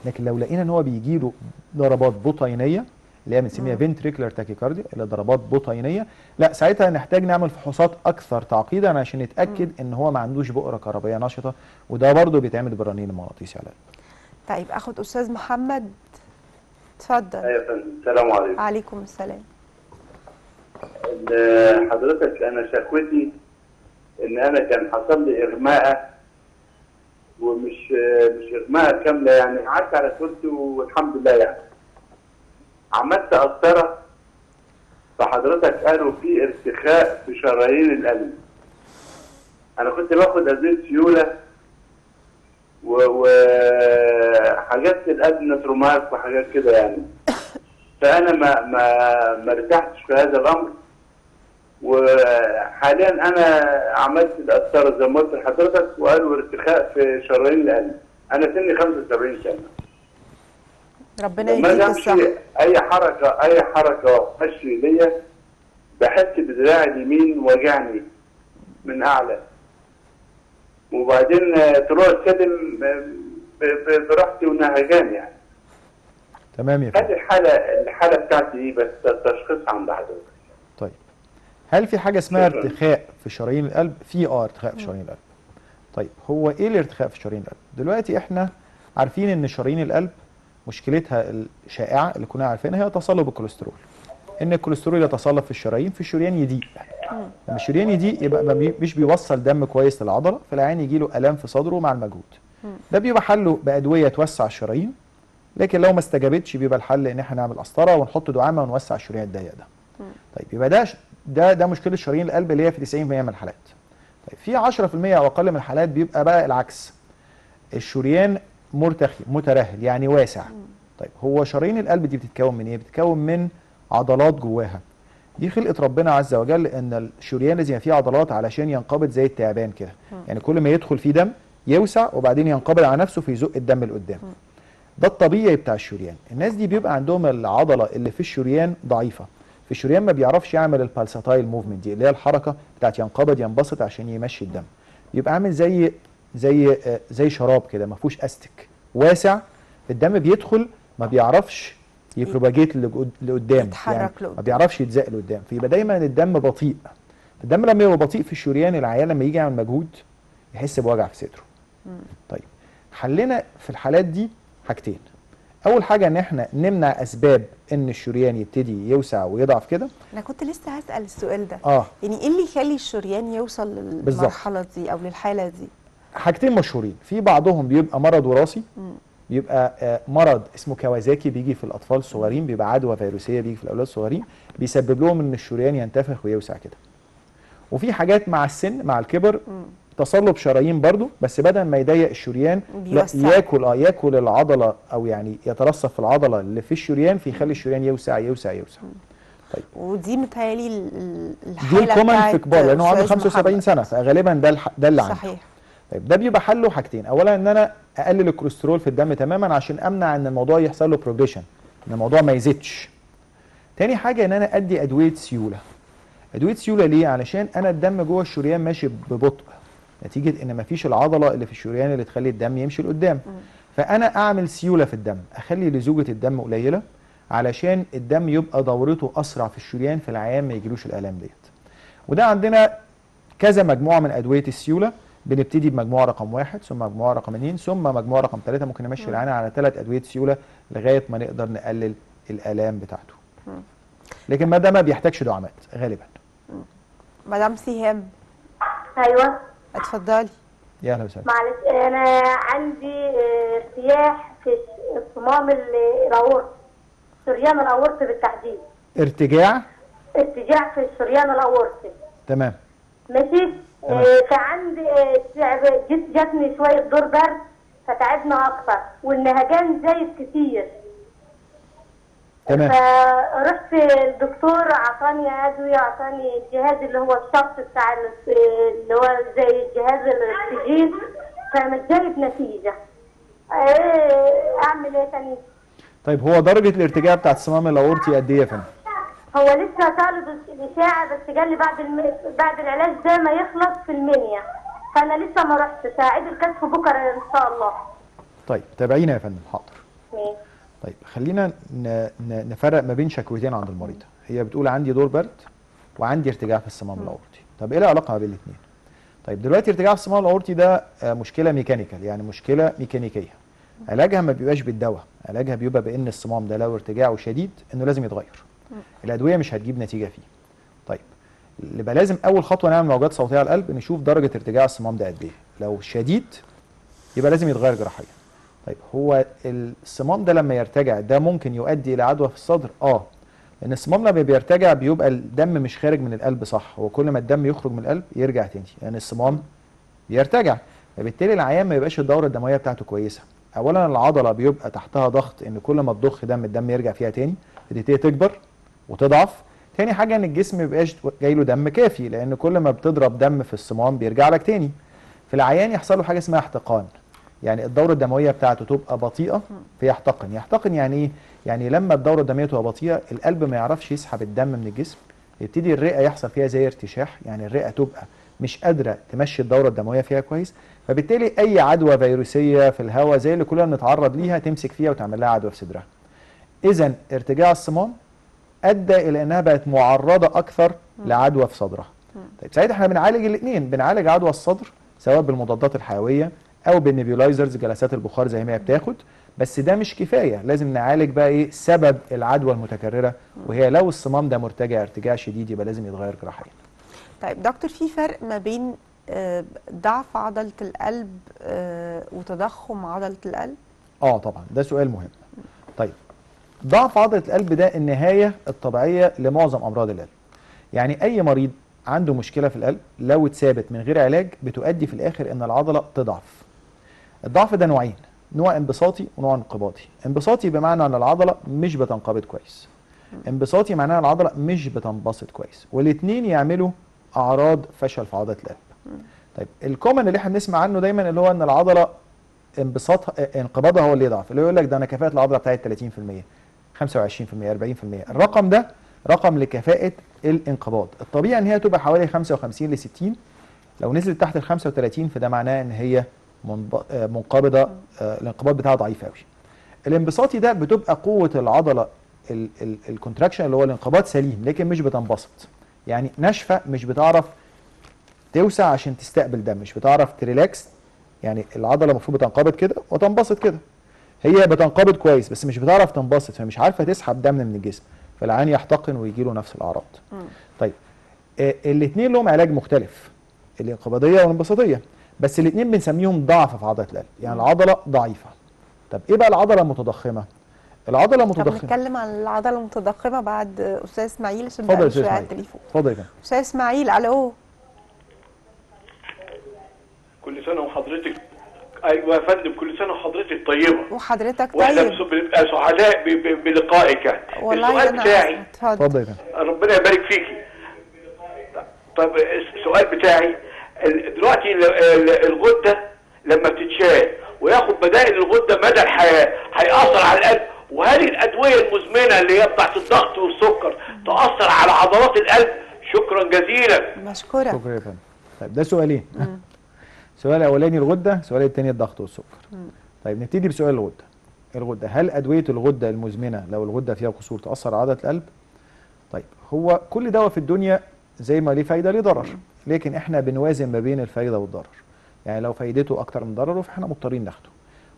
لكن لو لقينا ان هو بيجي له ضربات بطينيه اللي هي بنسميها فنتريكولار تاكيكارديا، اللي ضربات بطينيه، لا ساعتها نحتاج نعمل فحوصات اكثر تعقيدا عشان نتاكد ان هو ما عندوش بؤره كهربائيه نشطه، وده برضه بيتعمل بالرنين المغناطيسي على القلب. طيب اخد استاذ محمد، اتفضل. ايوه يا فندم، السلام عليكم. وعليكم السلام. حضرتك انا شكوتي ان انا كان حصل لي اغماء، ومش اغماء كامله، يعني قعدت على كرسي والحمد لله. يعني عملت قسطره، فحضرتك قالوا في ارتخاء في شرايين القلب. انا كنت باخد ادويه سيوله وحاجات القلب نتروماك وحاجات كده يعني. فانا ما ارتحتش في هذا الامر، وحاليا انا عملت القسطره زي ما قلت لحضرتك، وقالوا ارتخاء في شرايين القلب. انا سني 75 سنه. ربنا يديك الصحه. اي حركه مشي ليا بحس بدراعي اليمين وجعني من اعلى، وبعدين طلوع السلم براحتي ونهجان يعني. تمام يا فندم. هذه الحاله بتاعتي ايه بس التشخيص عند حضرتك؟ طيب هل في حاجه اسمها ارتخاء في شرايين القلب؟ في ارتخاء في شرايين القلب. طيب هو ايه الارتخاء في شرايين القلب؟ دلوقتي احنا عارفين ان شرايين القلب مشكلتها الشائعه اللي كنا عارفينها هي تصلب الكوليسترول. ان الكوليسترول يتصلب في الشرايين، في الشريان يضيق. لما الشريان يضيق يبقى مش بيوصل دم كويس للعضله، فالعيان يجي له الام في صدره مع المجهود. ده بيبقى حله بادويه توسع الشرايين، لكن لو ما استجابتش بيبقى الحل ان احنا نعمل قسطره ونحط دعامه ونوسع الشريان الضيق ده. طيب يبقى ده مشكله شرايين القلب اللي هي في 90% من الحالات. طيب في 10% او اقل من الحالات بيبقى بقى العكس، الشريان مرتخي مترهل يعني واسع. طيب هو شرايين القلب دي بتتكون من ايه؟ بتتكون من عضلات جواها. دي خلقه ربنا عز وجل، ان الشريان لازم فيه عضلات علشان ينقبض زي التعبان كده. يعني كل ما يدخل فيه دم يوسع وبعدين ينقبض على نفسه فيزق الدم لقدام. ده الطبيعي بتاع الشريان. الناس دي بيبقى عندهم العضله اللي في الشريان ضعيفه. في الشريان ما بيعرفش يعمل البالساتايل موفمنت دي اللي هي الحركه بتاعت ينقبض ينبسط عشان يمشي الدم. بيبقى عامل زي شراب كده ما فيهوش استك، واسع. الدم بيدخل ما بيعرفش يبروباجيت لقدام، يعني ما بيعرفش يتزق لقدام، فيبقى دايما الدم بطيء. الدم لما يبقى بطيء في الشريان، العيان لما يجي يعمل مجهود يحس بوجع في صدره. طيب حلنا في الحالات دي حاجتين. اول حاجه ان احنا نمنع اسباب ان الشريان يبتدي يوسع ويضعف كده. انا كنت لسه هسال السؤال ده. يعني ايه اللي يخلي الشريان يوصل للمرحله دي او للحاله دي؟ حاجتين مشهورين، في بعضهم بيبقى مرض وراثي، بيبقى مرض اسمه كوازاكي بيجي في الاطفال الصغيرين، بيبقى عدوى فيروسيه بيجي في الاولاد الصغيرين بيسبب لهم ان الشريان ينتفخ ويوسع كده. وفي حاجات مع السن مع الكبر تصلب شرايين برضو، بس بدل ما يضيق الشريان لا ياكل العضله، او يعني يترسب في العضله اللي في الشريان فيخلي الشريان يوسع يوسع يوسع. طيب ودي متهيألي الحاله دي الكومن في كبار، لانه عنده 75 سنه، فغالبا ده اللي عنده. صحيح. طيب ده بيبقى حله حاجتين، اولا ان انا اقلل الكوليسترول في الدم تماما عشان امنع ان الموضوع يحصل له بروجريشن، ان الموضوع ما يزيدش. تاني حاجه ان انا ادي ادويه سيوله. ادويه سيوله ليه؟ علشان انا الدم جوه الشريان ماشي ببطء نتيجه ان مفيش العضله اللي في الشريان اللي تخلي الدم يمشي لقدام. فانا اعمل سيوله في الدم، اخلي لزوجه الدم قليله علشان الدم يبقى دورته اسرع في الشريان، في العيان ما يجيلوش الالام ديت. وده عندنا كذا مجموعه من ادويه السيوله، بنبتدي بمجموعه رقم 1 ثم مجموعه رقم 2 ثم مجموعه رقم 3، ممكن نمشي العيان على 3 ادويه سيوله لغايه ما نقدر نقلل الالام بتاعته. لكن ما ده ما بيحتاجش دعامات غالبا. مدام سهام. ايوه اتفضلي. يا اهلا وسهلا. معلش، انا عندي ارتياح في صمام الاورط، شريان الاورط بالتحديد. ارتجاع في الشريان الاورطي. تمام. ماشي. فعندي جاتني شويه دور برد فتعبنا اكتر، والنهجان زايد كتير. تمام. فرحت الدكتور عطاني ادويه، عطاني الجهاز اللي هو الشخص بتاع اللي هو زي جهاز الاكسجين، فمش جايب نتيجه. اعمل ايه تاني؟ طيب هو درجه الارتجاع بتاعت الصمام الاورطي قد ايه يا فندم؟ هو لسه طالب الاشاعه، بس قال لي بعد العلاج ده ما يخلص في المنيا، فانا لسه ما رحتش. هعيد الكشف بكره ان شاء الله. طيب تابعينا يا فندم. حاضر. ماشي. طيب خلينا نفرق ما بين شكوتين عند المريضه. هي بتقول عندي دور برد وعندي ارتجاع في الصمام الاورطي. طب ايه العلاقه ما بين الاثنين؟ طيب دلوقتي ارتجاع الصمام الاورطي ده مشكله ميكانيكال، يعني مشكله ميكانيكيه. علاجها ما بيبقاش بالدواء، علاجها بيبقى بان الصمام ده لو ارتجاعه شديد انه لازم يتغير. الادويه مش هتجيب نتيجه فيه. طيب يبقى لازم اول خطوه نعمل موجات صوتيه على القلب، نشوف درجه ارتجاع الصمام ده قد ايه. لو شديد يبقى لازم يتغير جراحيا. طيب هو الصمام ده لما يرتجع ده ممكن يؤدي الى عدوى في الصدر؟ لان الصمام لما بيرتجع بيبقى الدم مش خارج من القلب صح، هو كل ما الدم يخرج من القلب يرجع تاني، لان يعني الصمام بيرتجع، فبالتالي العيان ما يبقاش الدوره الدمويه بتاعته كويسه. اولا العضله بيبقى تحتها ضغط ان كل ما تضخ دم الدم يرجع فيها تاني، فتبتدي تكبر وتضعف. تاني حاجه ان الجسم ما بيبقاش جاي له دم كافي، لان كل ما بتضرب دم في الصمام بيرجع لك تاني. في العيان يحصل له حاجه اسمها احتقان، يعني الدوره الدمويه بتاعته تبقى بطيئه فيحتقن. يحتقن يعني ايه؟ يعني لما الدوره الدمويه تبقى بطيئه القلب ما يعرفش يسحب الدم من الجسم، يبتدي الرئه يحصل فيها زي ارتشاح، يعني الرئه تبقى مش قادره تمشي الدوره الدمويه فيها كويس، فبالتالي اي عدوى فيروسيه في الهواء زي اللي كلنا بنتعرض ليها تمسك فيها وتعمل لها عدوى في صدرها. اذا ارتجاع الصمام ادى الى انها بقت معرضه اكثر لعدوى في صدرها. طيب ساعتها احنا بنعالج الاثنين، بنعالج عدوى الصدر سواء بالمضادات الحيويه او بالنيبيولايزرز جلسات البخار زي ما هي بتاخد، بس ده مش كفايه، لازم نعالج بقى ايه سبب العدوى المتكرره، وهي لو الصمام ده مرتجع ارتجاع شديد يبقى لازم يتغير جراحيا. طيب دكتور، في فرق ما بين ضعف عضله القلب وتضخم عضله القلب؟ طبعا ده سؤال مهم. طيب ضعف عضله القلب ده النهايه الطبيعيه لمعظم امراض القلب. يعني اي مريض عنده مشكله في القلب لو اتثابت من غير علاج بتؤدي في الاخر ان العضله تضعف. الضعف ده نوعين، نوع انبساطي ونوع انقباضي. انبساطي بمعنى ان العضله مش بتنقبض كويس، انبساطي معناها العضله مش بتنبسط كويس، والاثنين يعملوا اعراض فشل في عضله القلب. طيب الكومن اللي احنا بنسمع عنه دايما اللي هو ان العضله انقباضها هو اللي يضعف، اللي يقول لك ده انا كفاءه العضله بتاعتي 30%، 25%، 40%. الرقم ده رقم لكفاءه الانقباض. الطبيعي ان هي تبقى حوالي 55 ل 60، لو نزلت تحت ال 35 فده معناه ان هي منقبضه، الانقباض بتاعها ضعيف قوي. الانبساطي ده بتبقى قوه العضله الكونتراكشن اللي هو الانقباض سليم لكن مش بتنبسط، يعني ناشفه مش بتعرف توسع عشان تستقبل دم، مش بتعرف تريلاكس، يعني العضله المفروض بتنقبض كده وتنبسط كده، هي بتنقبض كويس بس مش بتعرف تنبسط، فمش عارفه تسحب دم من الجسم، فالعيان يحتقن ويجي له نفس الاعراض. طيب الاثنين لهم علاج مختلف، الانقباضيه والانبساطيه، بس الاثنين بنسميهم ضعف في عضله القلب، يعني العضله ضعيفه. طب ايه بقى العضله المتضخمه؟ العضله المتضخمه، طب نتكلم عن العضله المتضخمه بعد استاذ اسماعيل عشان اتفضل بقى يا استاذ شويه على اسماعيل. التليفون. اتفضل يا فندم. استاذ اسماعيل، الو. كل سنه وحضرتك. ايوه يا فندم، كل سنه وحضرتك طيبه. وحضرتك طيب. واحنا بنبقى سعداء بلقائك. والله السؤال بتاعي، اتفضل يا فندم. ربنا يبارك فيكي. طب السؤال بتاعي، دلوقتي الغده لما بتتشال وياخد بدائل الغده مدى الحياه هيأثر على القلب؟ وهل الادويه المزمنه اللي هي بتاعت الضغط والسكر تأثر على عضلات القلب؟ شكرا جزيلا. مشكورة. شكرا يا فندم. طيب ده سؤالين. السؤال الاولاني الغده، السؤال الثاني الضغط والسكر. طيب نبتدي بسؤال الغده. الغده، هل ادويه الغده المزمنه لو الغده فيها قصور تأثر على عضله القلب؟ طيب هو كل دواء في الدنيا زي ما ليه فايده ليه ضرر، لكن احنا بنوازن ما بين الفايده والضرر. يعني لو فايدته اكتر من ضرره فاحنا مضطرين ناخده.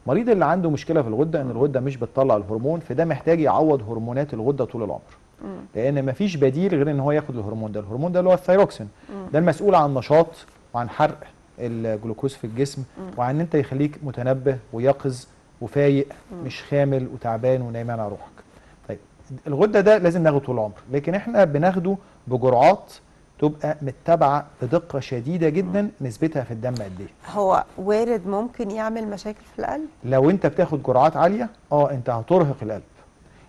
المريض اللي عنده مشكله في الغده ان الغده مش بتطلع الهرمون، فده محتاج يعوض هرمونات الغده طول العمر. لان مفيش بديل غير ان هو ياخد الهرمون ده. الهرمون ده اللي هو الثايروكسين، ده المسؤول عن نشاط وعن حرق الجلوكوز في الجسم، وعن ان انت يخليك متنبه ويقظ وفايق، مش خامل وتعبان ونايم على روحك. طيب الغده ده لازم ناخده طول العمر، لكن احنا بناخده بجرعات تبقى متبعه بدقه شديده جدا نسبتها في الدم قد ايه. هو وارد ممكن يعمل مشاكل في القلب؟ لو انت بتاخد جرعات عاليه انت هترهق القلب،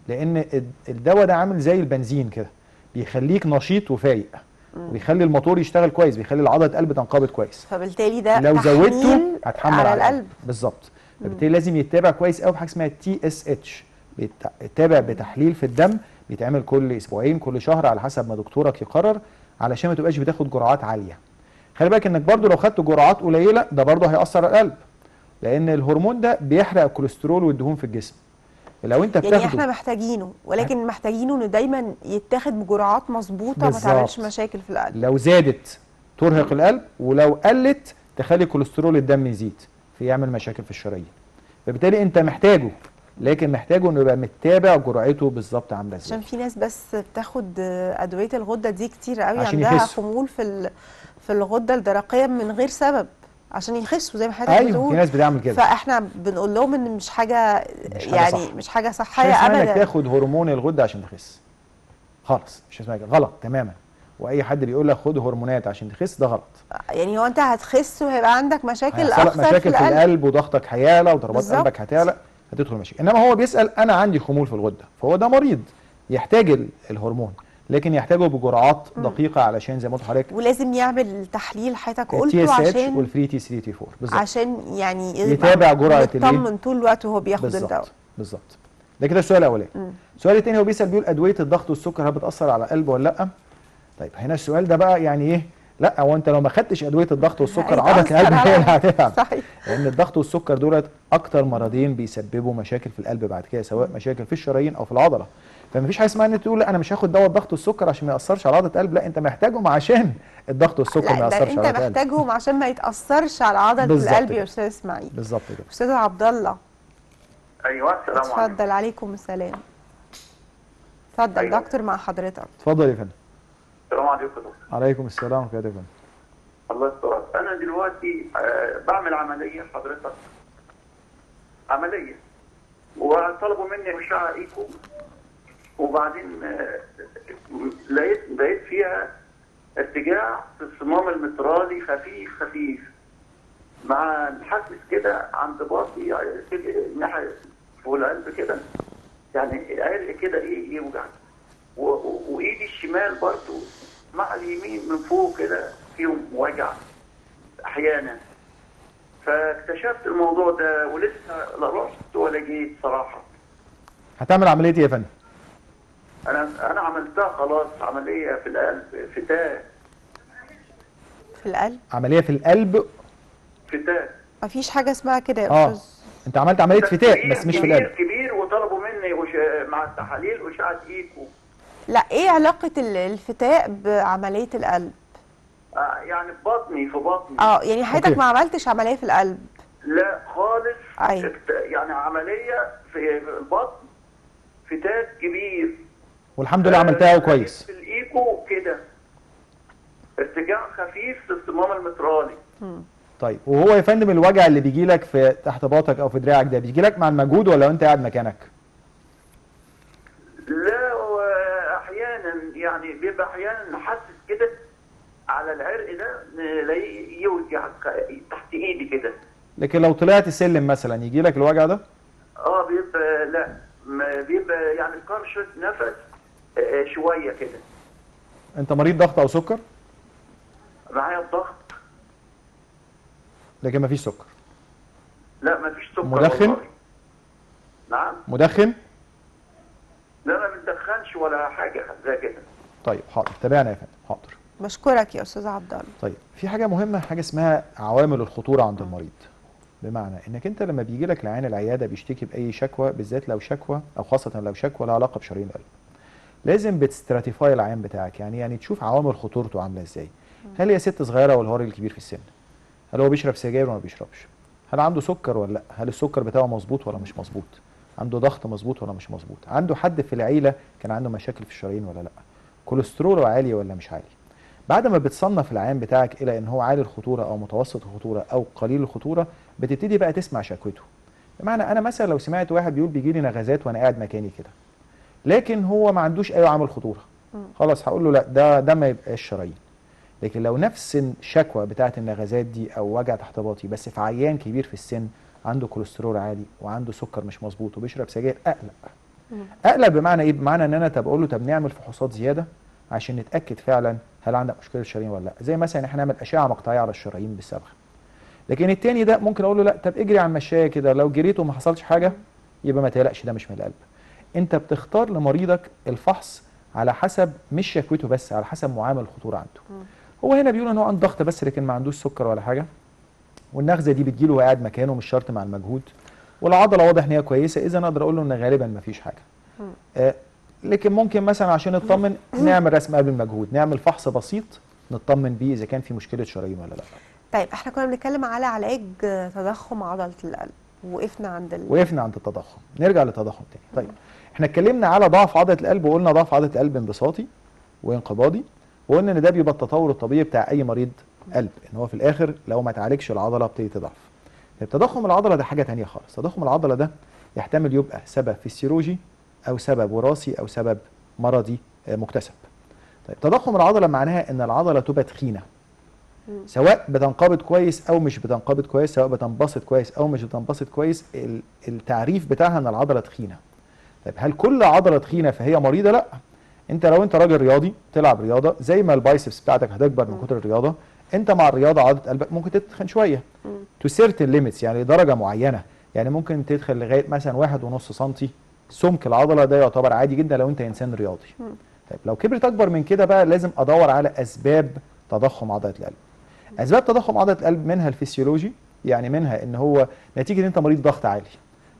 لان الدواء ده عامل زي البنزين كده، بيخليك نشيط وفايق، وبيخلي الموتور يشتغل كويس، بيخلي عضله القلب تنقبض كويس. فبالتالي ده لو زودته تحميل هتحمل على القلب. بالظبط. فبالتالي لازم يتابع كويس قوي بحاجه اسمها TSH، بيتابع بتحليل في الدم، بيتعمل كل اسبوعين كل شهر على حسب ما دكتورك يقرر، علشان ما تبقاش بتاخد جرعات عاليه. خلي بالك انك برضو لو خدت جرعات قليله ده برضو هيأثر على القلب، لان الهرمون ده بيحرق الكوليسترول والدهون في الجسم. لو انت بتاخده يعني احنا محتاجينه، ولكن محتاجينه انه دايما يتاخد بجرعات مظبوطه ما تعملش مشاكل في القلب. لو زادت ترهق القلب، ولو قلت تخلي كوليسترول الدم يزيد فيعمل مشاكل في الشرايين. فبالتالي انت محتاجه، لكن محتاجه انه يبقى متابع جرعته بالظبط عامله ازاي. عشان في ناس بس بتاخد ادويه الغده دي كتير قوي، عشان عندها يخسوا. خمول في الغده الدرقيه من غير سبب عشان يخسوا زي ما حضرتك ايوه بتقول. في ناس بتعمل كده. فاحنا بنقول لهم ان مش حاجه يعني مش حاجه صحيه مش ابدا. انك تاخد هرمون الغده عشان تخس خالص، مش اسمها كده، غلط تماما. واي حد بيقول لك خد هرمونات عشان تخس ده غلط. يعني هو انت هتخس وهيبقى عندك مشاكل اكثر مشاكل في القلب وضغطك هيعلى وضربات بالزبط. قلبك هتعلى، هتدخل مشاكل. انما هو بيسال انا عندي خمول في الغده، فهو ده مريض يحتاج الهرمون، لكن يحتاجه بجرعات دقيقه علشان زي ما قلت لحضرتك. ولازم يعمل تحليل حضرتك قلته TSH عشان والفري تي 3 تي 4 بالظبط، عشان يعني يتابع جرعه يطمن طول الوقت وهو بياخد الدواء. بالظبط. ده كده السؤال الاولاني. السؤال الثاني هو بيسال بيقول ادويه الضغط والسكر هل بتاثر على القلب ولا لا؟ طيب هنا السؤال ده بقى يعني ايه؟ لا هو انت لو ما خدتش ادويه الضغط والسكر عضله القلب هي اللي هتتعب. صحيح. لان الضغط والسكر دولت اكتر مرضين بيسببوا مشاكل في القلب بعد كده، سواء مشاكل في الشرايين او في العضله. فما فيش حاجه اسمها ان انت تقول لا انا مش هاخد دواء الضغط والسكر عشان ما ياثرش على عضله القلب، لا انت محتاجهم عشان الضغط والسكر ما ياثرش على انت القلب. محتاجهم عشان ما يتاثرش على عضله القلب يا استاذ اسماعيل. بالظبط كده. استاذ عبد الله. ايوه السلام عليكم. اتفضل. عليكم السلام. اتفضل. أيوة. دكتور مع حضرتك. اتفضل يا فندم. السلام عليكم دكتور. عليكم السلام ورحمه الله وبركاته. الله يسترك. انا دلوقتي بعمل عمليه حضرتك، عمليه وطلبوا مني اشعه ايكو، وبعدين لقيت فيها ارتجاع في الصمام المترالي خفيف مع حاسس كده عند باطي ناحيه فوق القلب كده، يعني عرق كده ايه يوجعني، وايدي الشمال برضو مع اليمين من فوق كده فيهم وجع احيانا. فاكتشفت الموضوع ده ولسه لا رحت ولا جيت صراحه. هتعمل عمليه ايه يا فندم؟ انا عملتها خلاص، عمليه في القلب، فتاة. في القلب؟ عمليه في القلب؟ فتاة. مفيش حاجه اسمها كده يا استاذ. انت عملت عمليه فتاء بس مش في القلب. كبير وطلبوا مني مع التحاليل اشعه ايكو. لا ايه علاقه الفتاء بعمليه القلب؟ يعني في بطني يعني حضرتك ما عملتش عمليه في القلب؟ لا خالص. أيوة. يعني عمليه في البطن، فتاة كبير والحمد لله عملتها كويس. في الايكو كده ارتجاع خفيف في الصمام المترالي. طيب وهو يا فندم الوجع اللي بيجي لك في تحت باطك او في دراعك ده بيجي لك مع المجهود ولا وانت قاعد مكانك؟ لا احيانا يعني بيبقى احيانا حاسس كده على العرق ده نلاقيه يوجع تحت ايدي كده. لكن لو طلعت السلم مثلا يجي لك الوجع ده؟ بيبقى لا بيبقى يعني كرشة نفس شويه كده. انت مريض ضغط او سكر؟ معايا الضغط. لكن مفيش سكر. لا مفيش سكر. مدخن؟ والله. نعم. مدخن؟ لا انا ما بندخنش ولا حاجه زي كده. طيب حاضر، تابعنا يا فندم. حاضر. بشكرك يا استاذ عبد الله. طيب في حاجه مهمه، حاجه اسمها عوامل الخطوره عند المريض. بمعنى انك انت لما بيجي لك العيان العياده بيشتكي باي شكوى، بالذات لو شكوى او خاصه لو شكوى لها علاقه بشرايين القلب، لازم بتستراتيفاي العيان بتاعك. يعني تشوف عوامل خطورته عامله ازاي. هل هي ست صغيره ولا هو راجل كبير في السن؟ هل هو بيشرب سجاير ولا ما بيشربش؟ هل عنده سكر ولا لا؟ هل السكر بتاعه مظبوط ولا مش مظبوط؟ عنده ضغط مظبوط ولا مش مظبوط؟ عنده حد في العيله كان عنده مشاكل في الشرايين ولا لا؟ كوليستروله عالي ولا مش عالي؟ بعد ما بتصنف العيان بتاعك الى ان هو عالي الخطوره او متوسط الخطوره او قليل الخطوره، بتبتدي بقى تسمع شكوته. بمعنى انا مثلا لو سمعت واحد بيقول بيجي لي نغزات وانا قاعد مكاني كده، لكن هو ما عندوش اي عامل خطوره، خلاص هقول له لا ده ما يبقاش شرايين. لكن لو نفس الشكوى بتاعه النغزات دي او وجع تحت باطي بس في عيان كبير في السن عنده كوليسترول عالي وعنده سكر مش مظبوط وبيشرب سجاير، اقلق. بمعنى ايه؟ بمعنى ان انا بقول له طب نعمل فحوصات زياده عشان نتاكد فعلا هل عندك مشكله شرايين ولا لا. زي مثلا احنا نعمل اشعه مقطعيه على الشرايين بالصبغه. لكن التاني ده ممكن اقول له لا طب اجري على المشايه كده، لو جريت وما حصلش حاجه يبقى ما تقلقش ده مش من القلب. انت بتختار لمريضك الفحص على حسب مش شكوته بس، على حسب معامل الخطوره عنده. هو هنا بيقول ان هو عنده ضغط بس لكن ما عندوش سكر ولا حاجه، والنغزه دي بتجيله وهو قاعد مكانه مش شرط مع المجهود، والعضله واضح ان هي كويسه، اذا اقدر اقول له ان غالبا ما فيش حاجه. لكن ممكن مثلا عشان نطمن نعمل رسم قبل المجهود، نعمل فحص بسيط نطمن بيه اذا كان في مشكله شرايين ولا لا. طيب احنا كنا بنتكلم على علاج تضخم عضله القلب، وقفنا عند التضخم. نرجع للتضخم تاني. طيب احنا اتكلمنا على ضعف عضله القلب، وقلنا ضعف عضله القلب انبساطي وانقباضي، وقلنا ان ده بيبقى التطور الطبيعي بتاع اي مريض قلب، ان هو في الاخر لو ما تعالجش العضله بتبتدي تضعف. تضخم العضله ده حاجه ثانيه خالص. تضخم العضله ده يحتمل يبقى سبب فسيولوجي او سبب وراثي او سبب مرضي مكتسب. طيب تضخم العضله معناها ان العضله تبقى تخينه، سواء بتنقبض كويس او مش بتنقبض كويس، سواء بتنبسط كويس او مش بتنبسط كويس، التعريف بتاعها ان العضله تخينه. طيب هل كل عضله تخينه فهي مريضه؟ لا. لو انت راجل رياضي تلعب رياضه، زي ما البايسبس بتاعتك هتكبر من كتر الرياضه، انت مع الرياضه عضله قلبك ممكن تتخن شويه تو سيرتن ليميتس، يعني لدرجه معينه. يعني ممكن تدخل لغايه مثلا 1.5 سم سمك العضله، ده يعتبر عادي جدا لو انت انسان رياضي. طيب لو كبرت اكبر من كده بقى لازم ادور على اسباب تضخم عضله القلب. اسباب تضخم عضله القلب منها الفسيولوجي، يعني منها ان هو نتيجه ان انت مريض ضغط عالي،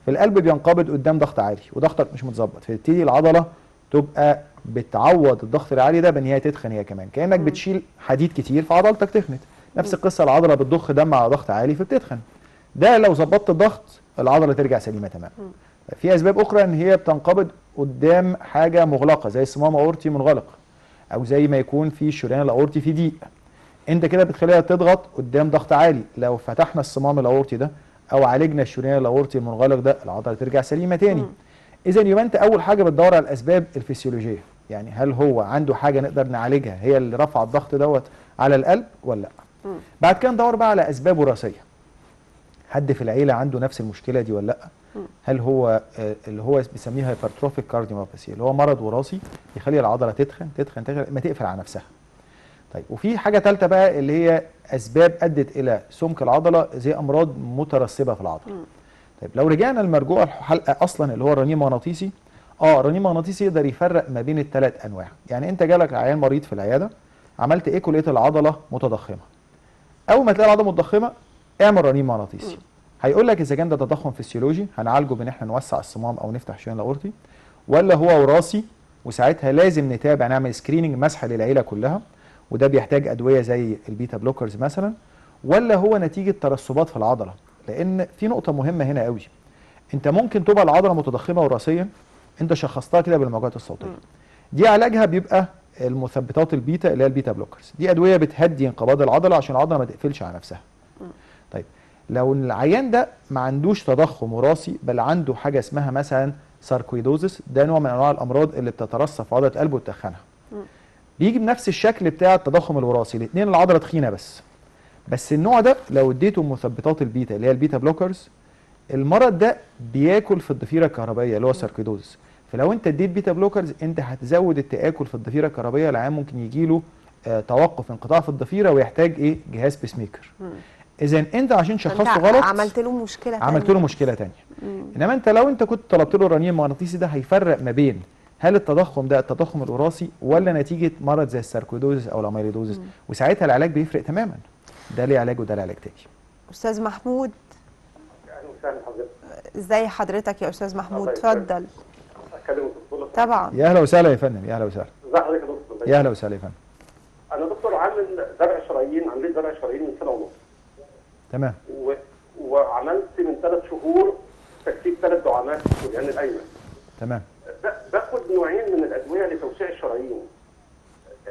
فالقلب بينقبض قدام ضغط عالي وضغطك مش متظبط، فتبتدي العضله تبقى بتعوض الضغط العالي ده بان هي تتخن هي كمان، كانك بتشيل حديد كتير فعضلتك تخنت. نفس القصه العضله بتضخ دم على ضغط عالي فبتتخن. ده لو ظبطت الضغط العضله ترجع سليمه تمام. في اسباب اخرى ان هي بتنقبض قدام حاجه مغلقه زي صمام اورطي منغلق، او زي ما يكون في الشريان الاورطي في ضيق، انت كده بتخليها تضغط قدام ضغط عالي. لو فتحنا الصمام الاورطي ده او عالجنا الشريان الاورطي المنغلق ده العضله ترجع سليمه تاني. اذا يبقى انت اول حاجه بتدور على الاسباب الفسيولوجيه، يعني هل هو عنده حاجه نقدر نعالجها هي اللي رفع الضغط دوت على القلب ولا لا. بعد كده ندور بقى على اسباب وراثيه، حد في العيله عنده نفس المشكله دي ولا لا. هل هو اللي هو بيسميها هايبرتروفيك كارديوميوباثي، اللي هو مرض وراثي يخلي العضله تتخن ما تقفل على نفسها. طيب وفي حاجه ثالثه بقى اللي هي اسباب ادت الى سمك العضله، زي امراض مترسبه في العضله. طيب لو رجعنا لمرجوع الحلقه اصلا اللي هو الرنين المغناطيسي، الرنين المغناطيسي يقدر يفرق ما بين الثلاث انواع. يعني انت جالك عيان مريض في العياده، عملت ايكو لقيت العضله متضخمه، اول ما تلاقي العضله متضخمه اعمل رنين مغناطيسي. هيقول لك اذا كان ده تضخم فسيولوجي هنعالجه بان احنا نوسع الصمام او نفتح الشريان الاورطي، ولا هو وراثي وساعتها لازم نتابع نعمل سكريننج مسح للعيله كلها، وده بيحتاج ادويه زي البيتا بلوكرز مثلا، ولا هو نتيجه ترسبات في العضله. لان في نقطه مهمه هنا قوي، انت ممكن تبقى العضله متضخمه وراثيا، انت شخصتها كده بالموجات الصوتيه، دي علاجها بيبقى المثبطات البيتا اللي هي البيتا بلوكرز، دي ادويه بتهدي انقباض العضله عشان العضله ما تقفلش على نفسها. طيب لو العيان ده ما عندوش تضخم وراثي بل عنده حاجه اسمها مثلا ساركويدوزس، ده نوع من انواع الامراض اللي بتترسب في عضله القلب وتتخنها، بيجي بنفس الشكل بتاع التضخم الوراثي، الاثنين العضله تخينه بس النوع ده لو اديته مثبطات البيتا اللي هي البيتا بلوكرز، المرض ده بياكل في الضفيره الكهربائيه اللي هو الساركويدوزس، فلو انت اديت بيتا بلوكرز انت هتزود التآكل في الضفيره الكهربائيه، العيان ممكن يجي له توقف انقطاع في الضفيره ويحتاج جهاز بيس ميكر. اذا انت عشان شخصته أنت غلط عملت له مشكله تانية. عملت له مشكله ثانيه. انما انت لو انت كنت طلبت له الرنين المغناطيسي ده هيفرق ما بين هل التضخم ده التضخم الوراثي ولا نتيجه مرض زي الساركويدوزس او الاميليدوزس، وساعتها العلاج بيفرق تماما. ده ليه علاج وده ليه علاج تاني. استاذ محمود، اهلا وسهلا حضرتك. ازي حضرتك يا استاذ محمود؟ الله يسلمك. اتفضل. اكلم الدكتور طبعا. يا اهلا وسهلا يا فندم، يا اهلا وسهلا. ازي حضرتك يا دكتور؟ يا اهلا وسهلا يا فندم. انا دكتور عامل زرع شرايين، عمليه زرع شرايين من سنه ونص. تمام. وعملت من 3 شهور تكتيك 3 دعامات في الشريان الايمن. تمام. باخد نوعين من الادويه لتوسيع الشرايين.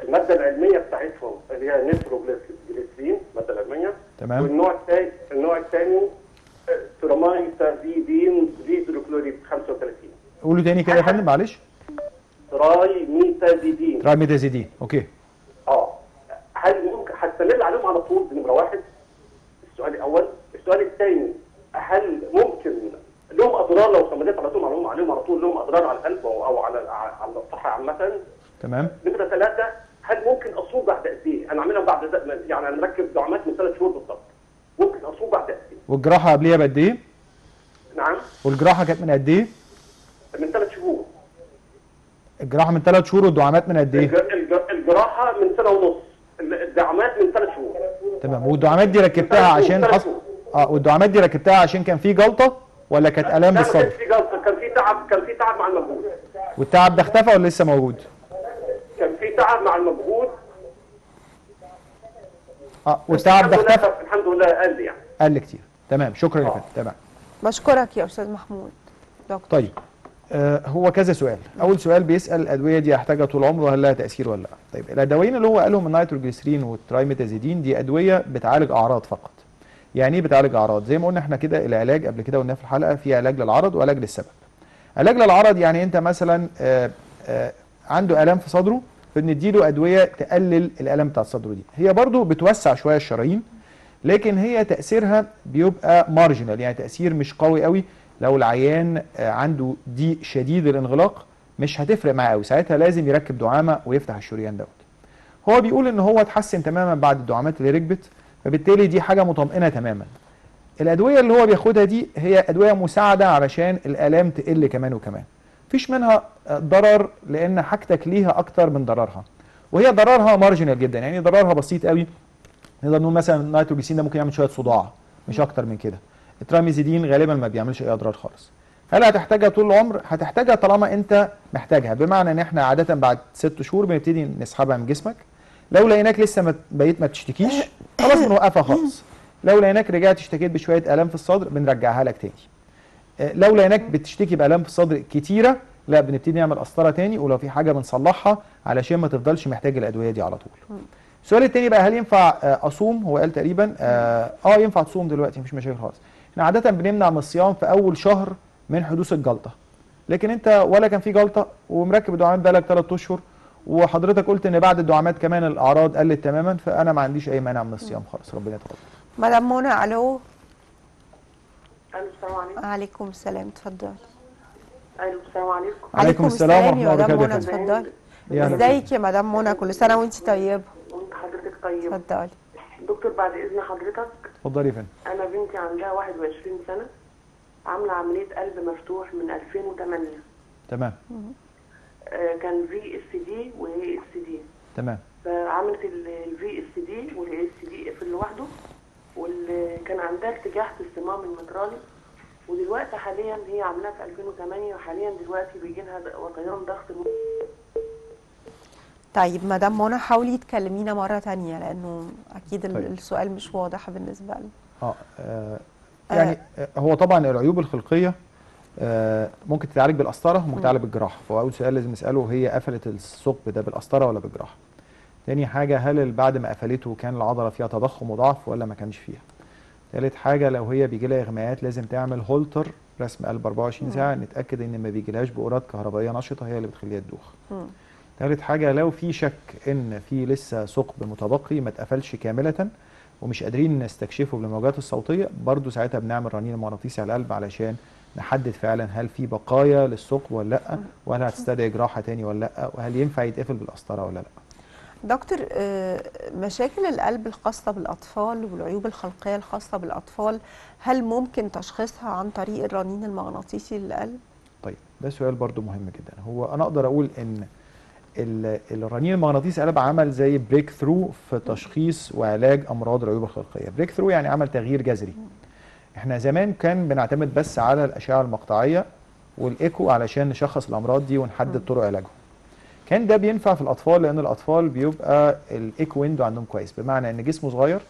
الماده العلميه بتاعتهم اللي هي نيتروجليسرين، الماده العلميه. تمام. النوع الثاني تراميتازيدين هيدروكلوريد 35. قولوا تاني كده يا فندم معلش. ترايميتازيدين. ترايميتازيدين، اوكي. هل ممكن هستمر عليهم على طول؟ دي نمره واحد. السؤال الاول. السؤال الثاني، هل ممكن لهم اضرار لو استمريت عليهم على طول لهم اضرار على القلب او على الصحه عامه؟ تمام. نمره ثلاثه، هل ممكن اصوم بعد قد ايه؟ انا عاملها بعد يعني انا مركب دعامات من 3 شهور بالظبط. ممكن اصوم بعد قد ايه؟ والجراحه قبليها بقد ايه؟ نعم؟ والجراحه كانت من قد ايه؟ من 3 شهور. الجراحه من 3 شهور والدعامات من قد ايه؟ الجراحه من سنه ونص، الدعامات من 3 شهور. تمام. والدعامات دي ركبتها عشان والدعامات دي ركبتها عشان كان في جلطه ولا كانت الام بالصدر؟ كان في جلطه، كان في تعب مع المجهود. والتعب ده اختفى ولا لسه موجود؟ كان في تعب مع المجهود. والتعب ده اختفى؟ الحمد لله قل يعني. قل كتير. تمام. شكرا يا فندم. تمام. بشكرك يا استاذ محمود. دكتور. طيب هو كذا سؤال. اول سؤال بيسال الادويه دي احتاجها طول عمره وهل لها تاثير ولا لا؟ طيب الادويين اللي هو قالهم النيتروجليسرين والترايميتازيدين دي ادويه بتعالج اعراض فقط. يعني ايه بتعالج اعراض؟ زي ما قلنا احنا كده العلاج قبل كده قلنا في الحلقه في علاج للعرض وعلاج للسبب. علاج للعرض يعني انت مثلا عنده الام في صدره فبنديله ادويه تقلل الالم بتاع صدره دي. هي برضو بتوسع شويه الشرايين لكن هي تاثيرها بيبقى مارجنال، يعني تاثير مش قوي قوي. لو العيان عنده ضيق شديد الانغلاق مش هتفرق معاه قوي، ساعتها لازم يركب دعامه ويفتح الشريان دوت. هو بيقول ان هو اتحسن تماما بعد الدعامات اللي ركبت، فبالتالي دي حاجه مطمئنه تماما. الادويه اللي هو بياخدها دي هي ادويه مساعده علشان الالام تقل كمان وكمان. مفيش منها ضرر لان حاجتك ليها اكتر من ضررها، وهي ضررها مارجنال جدا، يعني ضررها بسيط قوي. نقدر نقول مثلا النيتروجليسين ده ممكن يعمل شويه صداع مش اكتر من كده. التراميزيدين غالبا ما بيعملش اي اضرار خالص. هل هتحتاجها طول العمر؟ هتحتاجها طالما انت محتاجها، بمعنى ان احنا عاده بعد 6 شهور بنبتدي نسحبها من جسمك. لو لقيناك لسه بقيت ما تشتكيش خلاص بنوقفها خالص. لو لقيناك رجعت اشتكيت بشويه الام في الصدر بنرجعها لك تاني. لو لقيناك بتشتكي بالام في الصدر كتيره لا بنبتدي نعمل قسطره تاني، ولو في حاجه بنصلحها علشان ما تفضلش محتاج الادويه دي على طول. السؤال التاني بقى، هل ينفع اصوم؟ هو قال تقريبا ينفع تصوم دلوقتي مفيش مشاكل خالص. احنا عاده بنمنع من الصيام في اول شهر من حدوث الجلطه، لكن انت ولا كان في جلطه ومركب الدعامات بقالك 3 اشهر وحضرتك قلت ان بعد الدعامات كمان الاعراض قلت تماما، فانا ما عنديش اي مانع من الصيام خالص. ربنا يتقبل. مدام منى. الو. السلام عليكم. وعليكم السلام. اتفضلي. السلام عليكم. عليكم السلام ورحمه الله يا مدام منى. وبركاته. اتفضلي. ازيك يا مدام منى؟ كل سنه وانت طيبه. حضرتك طيبه. اتفضلي. دكتور بعد اذن حضرتك، اتفضلي يا فندم. انا بنتي عندها 21 سنه، عامله عمليه قلب مفتوح من 2008. تمام. كان في اس دي واي اس دي. تمام. فعملت الفي اس دي والاي اس دي في لوحده، واللي كان عندها ارتجاع في الصمام المترالي، ودلوقتي حاليا هي عاملاها في 2008 وحاليا دلوقتي بيجي لها وطيران ضغط. طيب مدام منى حاولي تكلمينا مره ثانيه لانه اكيد طيب. السؤال مش واضح بالنسبه لنا. يعني هو طبعا العيوب الخلقيه ممكن تتعالج بالقسطره وممكن تتعالج بالجراحه. فاول سؤال لازم نساله هي قفلت الثقب ده بالقسطره ولا بالجراحه؟ تاني حاجه هل بعد ما قفلته كان العضله فيها تضخم وضعف ولا ما كانش فيها؟ تالت حاجه لو هي بيجي لها اغماءات لازم تعمل هولتر رسم قلب 24 ساعه نتاكد ان ما بيجيلهاش بؤرات كهربائيه نشطه هي اللي بتخليها تدوخ. تالت حاجه لو في شك ان في لسه ثقب متبقي ما اتقفلش كامله ومش قادرين نستكشفه بالموجات الصوتيه، برضو ساعتها بنعمل رنين مغناطيسي على القلب علشان نحدد فعلا هل في بقايا للثقب ولا لا، وهل هتستدعي جراحه تاني ولا لا، وهل ينفع يتقفل بالقسطره ولا لا. دكتور، مشاكل القلب الخاصة بالأطفال والعيوب الخلقية الخاصة بالأطفال هل ممكن تشخيصها عن طريق الرنين المغناطيسي للقلب؟ طيب ده سؤال برضو مهم جدا. هو أنا أقدر أقول إن الرنين المغناطيسي قلب عمل زي بريك ثرو في تشخيص وعلاج أمراض العيوب الخلقية. بريك ثرو يعني عمل تغيير جذري. احنا زمان كان بنعتمد بس على الأشعة المقطعية والإيكو علشان نشخص الأمراض دي ونحدد طرق علاجهم. كان ده بينفع في الأطفال لأن الأطفال بيبقى الإيكو ويندو عندهم كويس، بمعنى إن جسمه صغير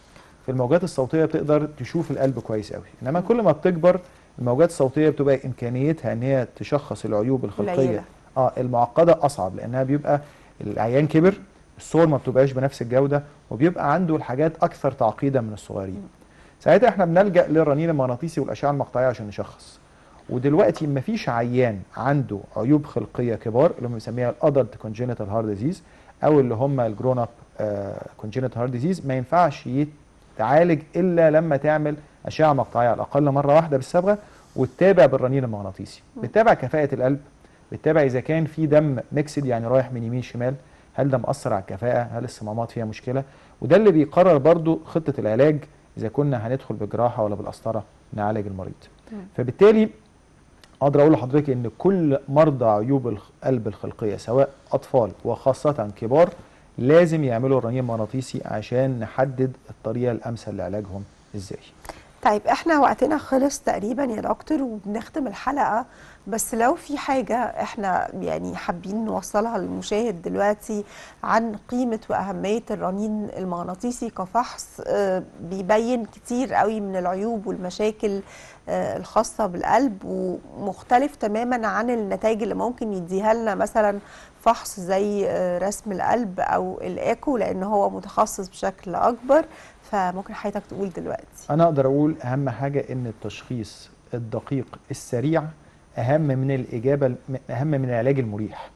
في الموجات الصوتية بتقدر تشوف القلب كويس قوي. إنما كل ما بتكبر الموجات الصوتية بتبقى إمكانيتها إن هي تشخص العيوب الخلقية المعقدة أصعب، لأنها بيبقى العيان كبر، الصور ما بتبقاش بنفس الجودة، وبيبقى عنده الحاجات أكثر تعقيدا من الصغيرين. ساعتها احنا بنلجأ للرنين المغناطيسي والأشعة المقطعية عشان نشخص. ودلوقتي مفيش عيان عنده عيوب خلقيه كبار اللي هم بنسميها الادلت كونجينيتال هارت ديزيز او اللي هم الجرون اب كونجينيتال هارت ديزيز ما ينفعش يتعالج الا لما تعمل اشعه مقطعيه على الاقل مره واحده بالصبغه وتتابع بالرنين المغناطيسي. بتتابع كفاءه القلب، بتتابع اذا كان في دم ميكسد يعني رايح من يمين شمال، هل ده مأثر على الكفاءه، هل الصمامات فيها مشكله، وده اللي بيقرر برضو خطه العلاج اذا كنا هندخل بجراحه ولا بالقسطره نعالج المريض. فبالتالي اقدر اقول لحضرتك ان كل مرضى عيوب القلب الخلقيه سواء اطفال وخاصه كبار لازم يعملوا الرنين المغناطيسي عشان نحدد الطريقه الامثل لعلاجهم ازاي. طيب احنا وقتنا خلص تقريبا يا دكتور وبنختم الحلقه، بس لو في حاجه احنا يعني حابين نوصلها للمشاهد دلوقتي عن قيمه واهميه الرنين المغناطيسي كفحص بيبين كتير قوي من العيوب والمشاكل الخاصه بالقلب، ومختلف تماما عن النتائج اللي ممكن يديها لنا مثلا فحص زي رسم القلب او الايكو لان هو متخصص بشكل اكبر. فممكن حضرتك تقول دلوقتي؟ انا اقدر اقول اهم حاجه ان التشخيص الدقيق السريع اهم من الاجابه، اهم من العلاج المريح.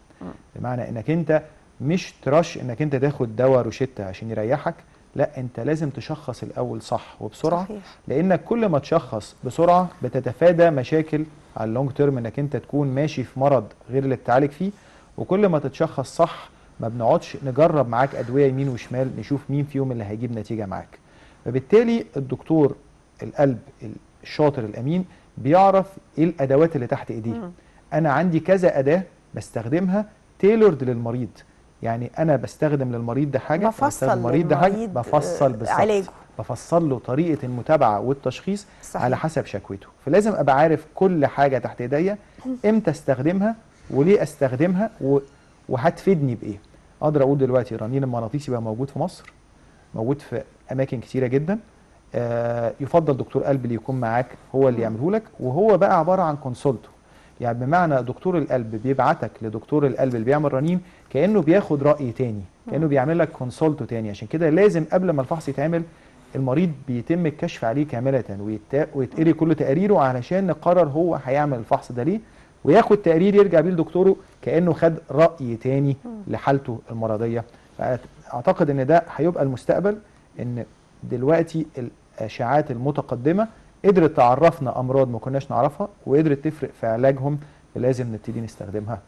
بمعنى انك انت مش ترش انك انت تاخد دواء روشته عشان يريحك، لا انت لازم تشخص الاول صح وبسرعه. صحيح. لانك كل ما تشخص بسرعه بتتفادى مشاكل على اللونج تيرم انك انت تكون ماشي في مرض غير اللي بتعالج فيه، وكل ما تتشخص صح ما بنقعدش نجرب معاك ادويه يمين وشمال نشوف مين فيهم اللي هيجيب نتيجه معاك. فبالتالي الدكتور القلب الشاطر الامين بيعرف ايه الادوات اللي تحت ايديه. انا عندي كذا اداه بستخدمها تيلورد للمريض، يعني انا بستخدم للمريض ده حاجه، بفصل للمريض ده حاجه، بفصل بالظبط، بفصل له طريقه المتابعه والتشخيص صحيح. على حسب شكوته. فلازم ابقى عارف كل حاجه تحت ايديا امتى استخدمها وليه استخدمها وهتفيدني بايه. اقدر اقول دلوقتي الرنين المغناطيسي بقى موجود في مصر، موجود في اماكن كتيره جدا. يفضل دكتور قلب اللي يكون معاك هو اللي يعمله لك، وهو بقى عباره عن كونسلت، يعني بمعنى دكتور القلب بيبعتك لدكتور القلب اللي بيعمل رنين كانه بياخد راي تاني، كانه بيعمل لك كونسلت تاني. عشان كده لازم قبل ما الفحص يتعمل المريض بيتم الكشف عليه كامله ويتقري كل تقاريره علشان نقرر هو هيعمل الفحص ده ليه، وياخد تقرير يرجع بيه لدكتوره كانه خد راي تاني لحالته المرضيه. فاعتقد ان ده هيبقى المستقبل، ان دلوقتي الاشعاعات المتقدمه قدرت تعرفنا امراض ما كناش نعرفها وقدرت تفرق في علاجهم، فلازم نبتدي نستخدمها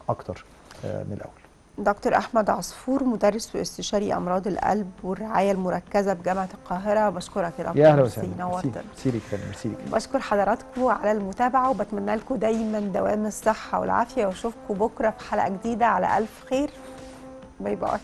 اكتر من الاول. دكتور احمد عصفور، مدرس واستشاري امراض القلب والرعايه المركزه بجامعه القاهره، بشكرك يا دكتور. يا اهلا وسهلا، نورتنا. ميرسي لك. بشكر حضراتكم على المتابعه وبتمنى لكم دايما دوام الصحه والعافيه، واشوفكم بكره في حلقه جديده على الف خير. باي باي.